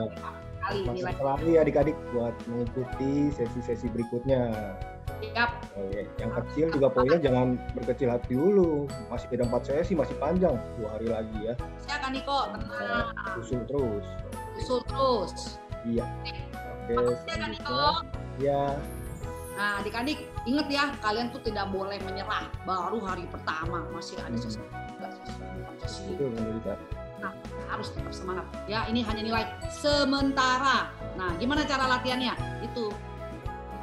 masih selalu ya adik-adik buat mengikuti sesi-sesi berikutnya. Siap. Yang kecil juga poinnya jangan berkecil hati dulu. Masih ada 4 sesi, masih panjang. 2 hari lagi ya. Siap kan Niko, tenang. Usul terus. Iya. Oke, selanjutnya. Ya. Nah, adik-adik ingat ya, kalian tuh tidak boleh menyerah. Baru hari pertama masih ada sesi. Betul, Nah, harus tetap semangat. Ya, ini hanya nilai sementara. Nah, gimana cara latihannya? Itu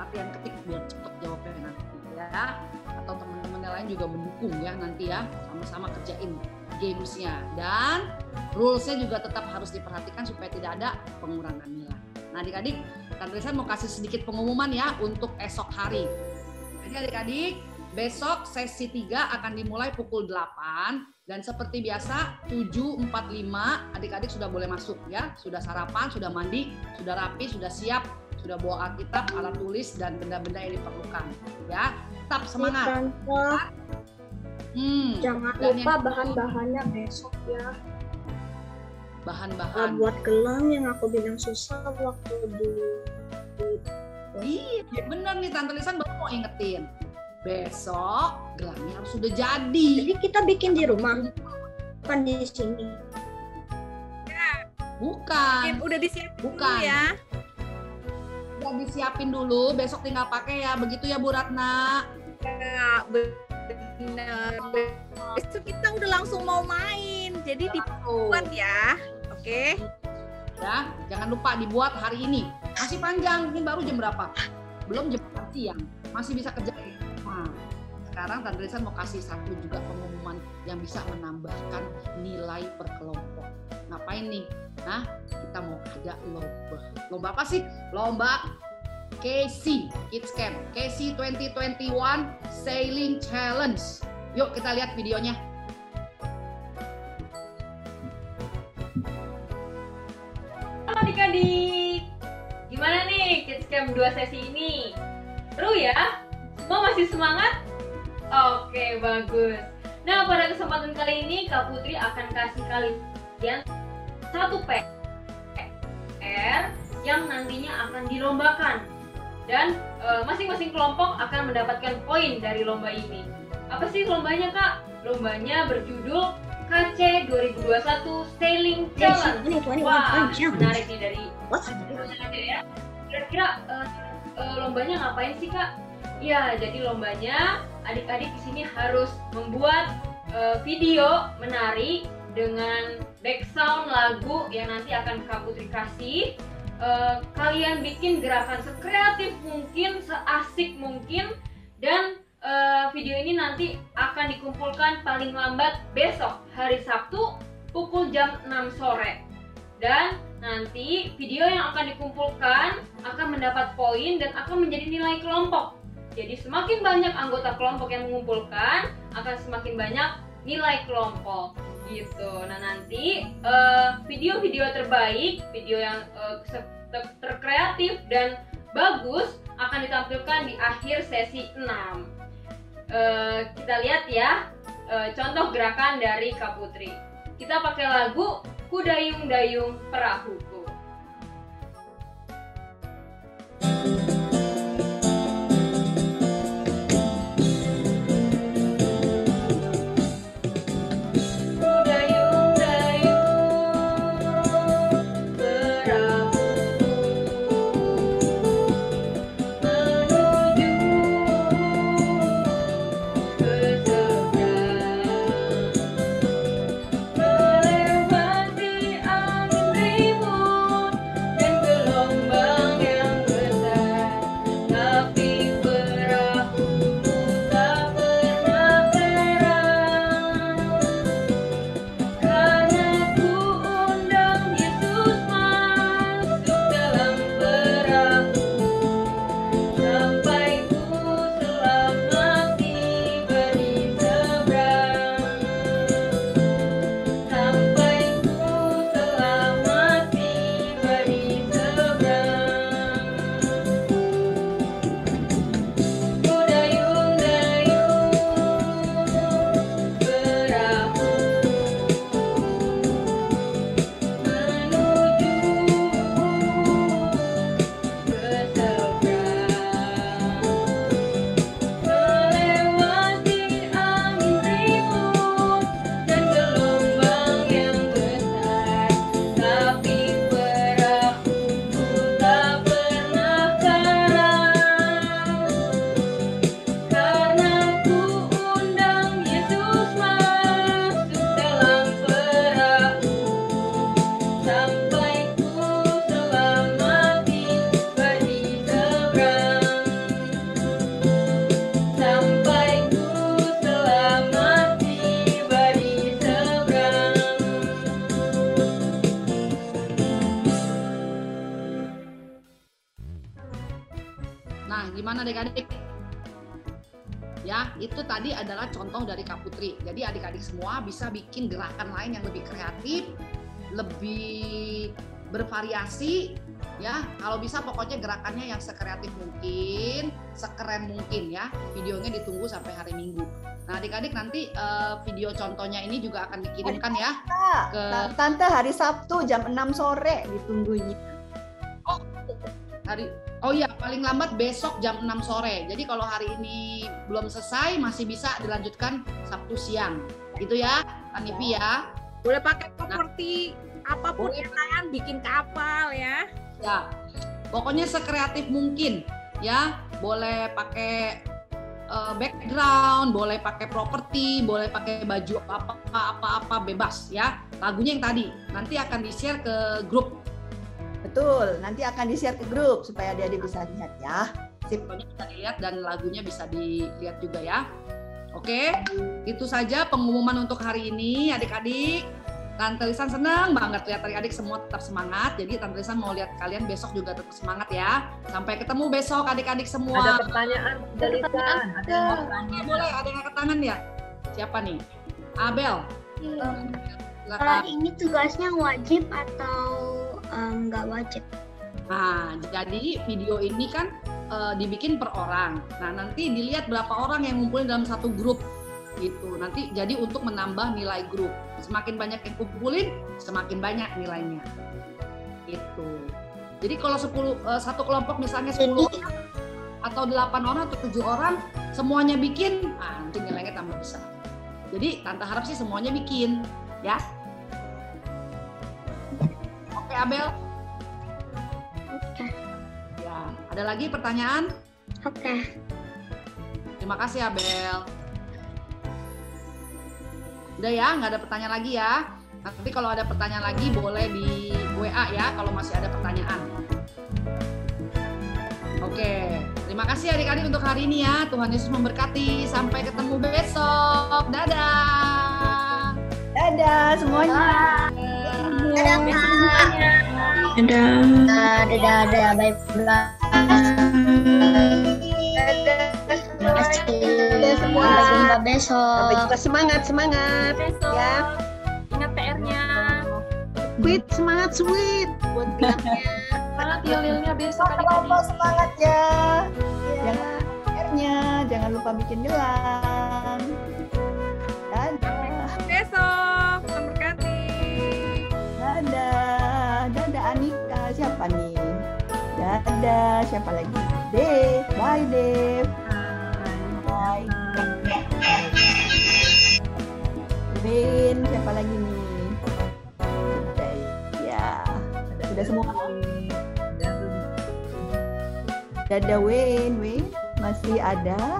latihan ketik biar cepet jawabnya nanti ya. Atau teman-teman yang lain juga mendukung ya nanti ya, sama-sama kerjain gamesnya. Dan rulesnya juga tetap harus diperhatikan supaya tidak ada pengurangan nilai. Nah, adik-adik, Tante Lisa mau kasih sedikit pengumuman ya untuk esok hari. Jadi adik-adik, besok sesi 3 akan dimulai pukul 8 dan seperti biasa 7.45 adik-adik sudah boleh masuk ya. Sudah sarapan, sudah mandi, sudah rapi, sudah siap, sudah bawa Alkitab, alat tulis dan benda-benda yang diperlukan. Ya, tetap semangat. Jangan lupa bahan-bahannya besok ya. Bahan-bahan. Buat gelang yang aku bilang susah waktu di. Iya, bener nih Tante Lisan baru mau ingetin. Besok gelangnya harus sudah jadi. Jadi kita bikin di rumah, bukan di sini. Bukan. Udah disiapin Bukan. dulu ya. Udah disiapin dulu, besok tinggal pakai ya. Begitu ya Bu Ratna. Ya, benar. Besok kita udah langsung mau main. Jadi dibuat ya. Oke. Ya, jangan lupa dibuat hari ini. Masih panjang, ini baru jam berapa? Belum jam 4 siang. Masih bisa kerja. Nah, sekarang Tante Lisan mau kasih satu juga pengumuman yang bisa menambahkan nilai per kelompok. Ngapain nih? Nah, kita mau ada lomba. Lomba apa sih? Lomba KC Kids Camp. KC 2021 Sailing Challenge. Yuk kita lihat videonya. Halo adik-adik, gimana nih Kids Camp 2 sesi ini? Seru ya? Semua masih semangat? Oke, bagus. Nah, pada kesempatan kali ini Kak Putri akan kasih kalian satu PR yang nantinya akan dilombakan. Dan masing-masing kelompok akan mendapatkan poin dari lomba ini. Apa sih lombanya, Kak? Lombanya berjudul KC 2021 Sailing Challenge. Wah, menarik nih dari ya. Kira-kira lombanya ngapain sih, Kak? Ya, jadi lombanya adik-adik di sini harus membuat video menari dengan background lagu yang nanti akan Kak Putri kasih. Kalian bikin gerakan sekreatif mungkin, seasik mungkin, dan video ini nanti akan dikumpulkan paling lambat besok hari Sabtu pukul jam 6 sore. Dan nanti video yang akan dikumpulkan akan mendapat poin dan akan menjadi nilai kelompok. Jadi semakin banyak anggota kelompok yang mengumpulkan, akan semakin banyak nilai kelompok gitu. Nah, nanti video-video terbaik, video yang terkreatif dan bagus akan ditampilkan di akhir sesi 6. Kita lihat ya contoh gerakan dari Kak Putri. Kita pakai lagu Ku Dayung-Dayung Perahuku. Gimana adik-adik? Ya, itu tadi adalah contoh dari Kak Putri. Jadi adik-adik semua bisa bikin gerakan lain yang lebih kreatif, lebih bervariasi, ya. Kalau bisa pokoknya gerakannya yang sekreatif mungkin, sekeren mungkin ya. Videonya ditunggu sampai hari Minggu. Nah, adik-adik nanti video contohnya ini juga akan dikirimkan ya ke Tante hari Sabtu jam 6 sore ditunggunya. Oh iya, paling lambat besok jam 6 sore. Jadi kalau hari ini belum selesai masih bisa dilanjutkan Sabtu siang. Gitu ya, Anifi ya. Boleh pakai properti apapun yang kalian bikin kapal ya. Ya. Pokoknya sekreatif mungkin ya. Boleh pakai background, boleh pakai properti, boleh pakai baju apa-apa bebas ya. Lagunya yang tadi nanti akan di-share ke grup. Betul, nanti akan di-share ke grup supaya adik-adik bisa lihat ya. Sip, bisa dilihat dan lagunya bisa dilihat juga ya. Oke, itu saja pengumuman untuk hari ini adik-adik. Tante Lisan senang banget lihat adik-adik semua tetap semangat. Jadi Tante Lisan mau lihat kalian besok juga tetap semangat ya. Sampai ketemu besok adik-adik semua. Ada pertanyaan, Tante Lisan. Boleh, ada yang angkat tangan ya? Siapa nih? Abel. Kalau ini tugasnya wajib atau nggak wajib? Nah, jadi video ini kan dibikin per orang. Nah, nanti dilihat berapa orang yang ngumpulin dalam satu grup gitu. Nanti jadi untuk menambah nilai grup. Semakin banyak yang kumpulin, semakin banyak nilainya. Gitu. Jadi kalau satu kelompok misalnya 10 orang atau 8 orang atau 7 orang semuanya bikin, nanti nilainya tambah besar. Jadi Tante harap sih semuanya bikin, ya. Oke, Abel. Oke. Ya, ada lagi pertanyaan? Oke. Terima kasih, Abel. Udah ya, nggak ada pertanyaan lagi ya. Nanti kalau ada pertanyaan lagi boleh di WA ya kalau masih ada pertanyaan. Oke, terima kasih adik-adik untuk hari ini ya. Tuhan Yesus memberkati. Sampai ketemu besok. Dadah. Dadah semuanya. Dadah semuanya. Dadah. Bye-bye. Terima kasih. Sampai jumpa besok. Sampai jumpa, semangat ya. Ingat PR-nya. Semangat sweet buat bilangnya. Semangat ya Lilnya besok adik-adik. Semangat ya. Jangan PR-nya, jangan lupa bikin gelang. Dadah. Besok, memberkati. Dadah Anika, siapa nih? Dadah, siapa lagi? Dev, bye Dev. Bye. Win, siapa lagi nih? Ya, sudah semua. Dadah Win, masih ada?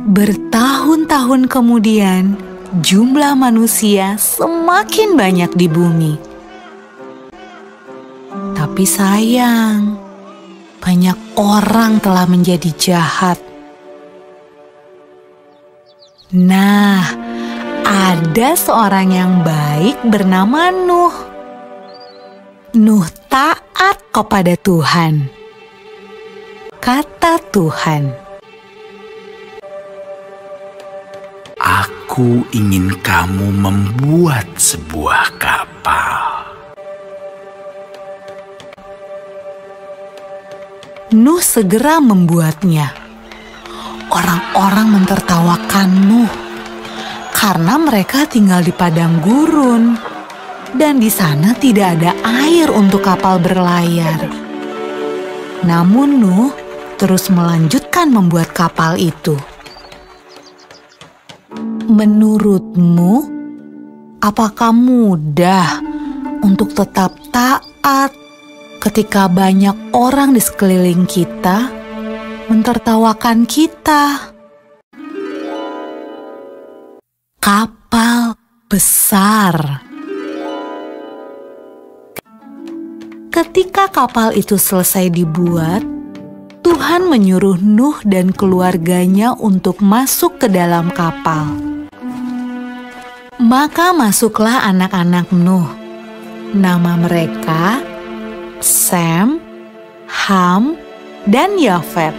Bertahun-tahun kemudian, jumlah manusia semakin banyak di bumi. Tapi sayang, banyak orang telah menjadi jahat. Nah, ada seorang yang baik bernama Nuh. Nuh taat kepada Tuhan. Kata Tuhan, "Aku ingin kamu membuat sebuah kapal." Nuh segera membuatnya. Orang-orang mentertawakan Nuh karena mereka tinggal di padang gurun dan di sana tidak ada air untuk kapal berlayar. Namun Nuh terus melanjutkan membuat kapal itu. Menurutmu, apakah mudah untuk tetap taat ketika banyak orang di sekeliling kita mentertawakan kita? Kapal besar. Ketika kapal itu selesai dibuat, Tuhan menyuruh Nuh dan keluarganya untuk masuk ke dalam kapal. Maka masuklah anak-anak Nuh. Nama mereka Sem, Ham, dan Yafet.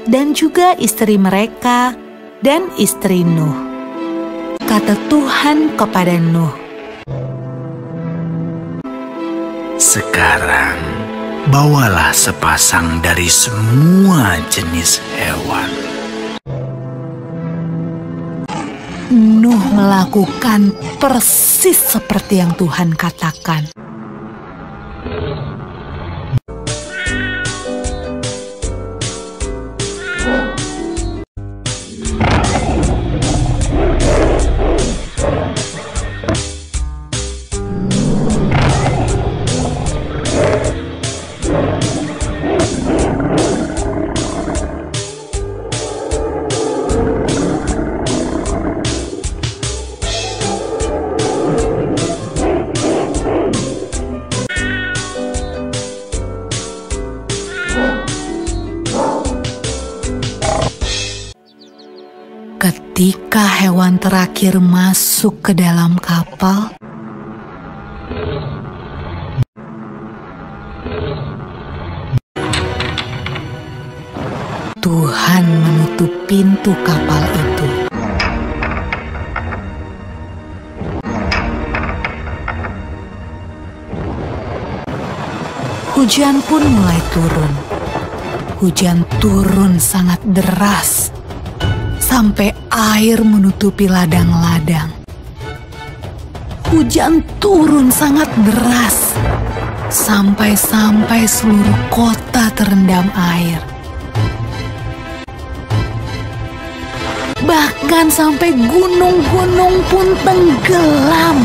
Dan juga istri mereka dan istri Nuh. Kata Tuhan kepada Nuh, "Sekarang bawalah sepasang dari semua jenis hewan." Nuh melakukan persis seperti yang Tuhan katakan. Ketika hewan terakhir masuk ke dalam kapal, Tuhan menutup pintu kapal itu. Hujan pun mulai turun. Hujan turun sangat deras, sampai air menutupi ladang-ladang. Hujan turun sangat deras, sampai seluruh kota terendam air. Bahkan sampai gunung-gunung pun tenggelam.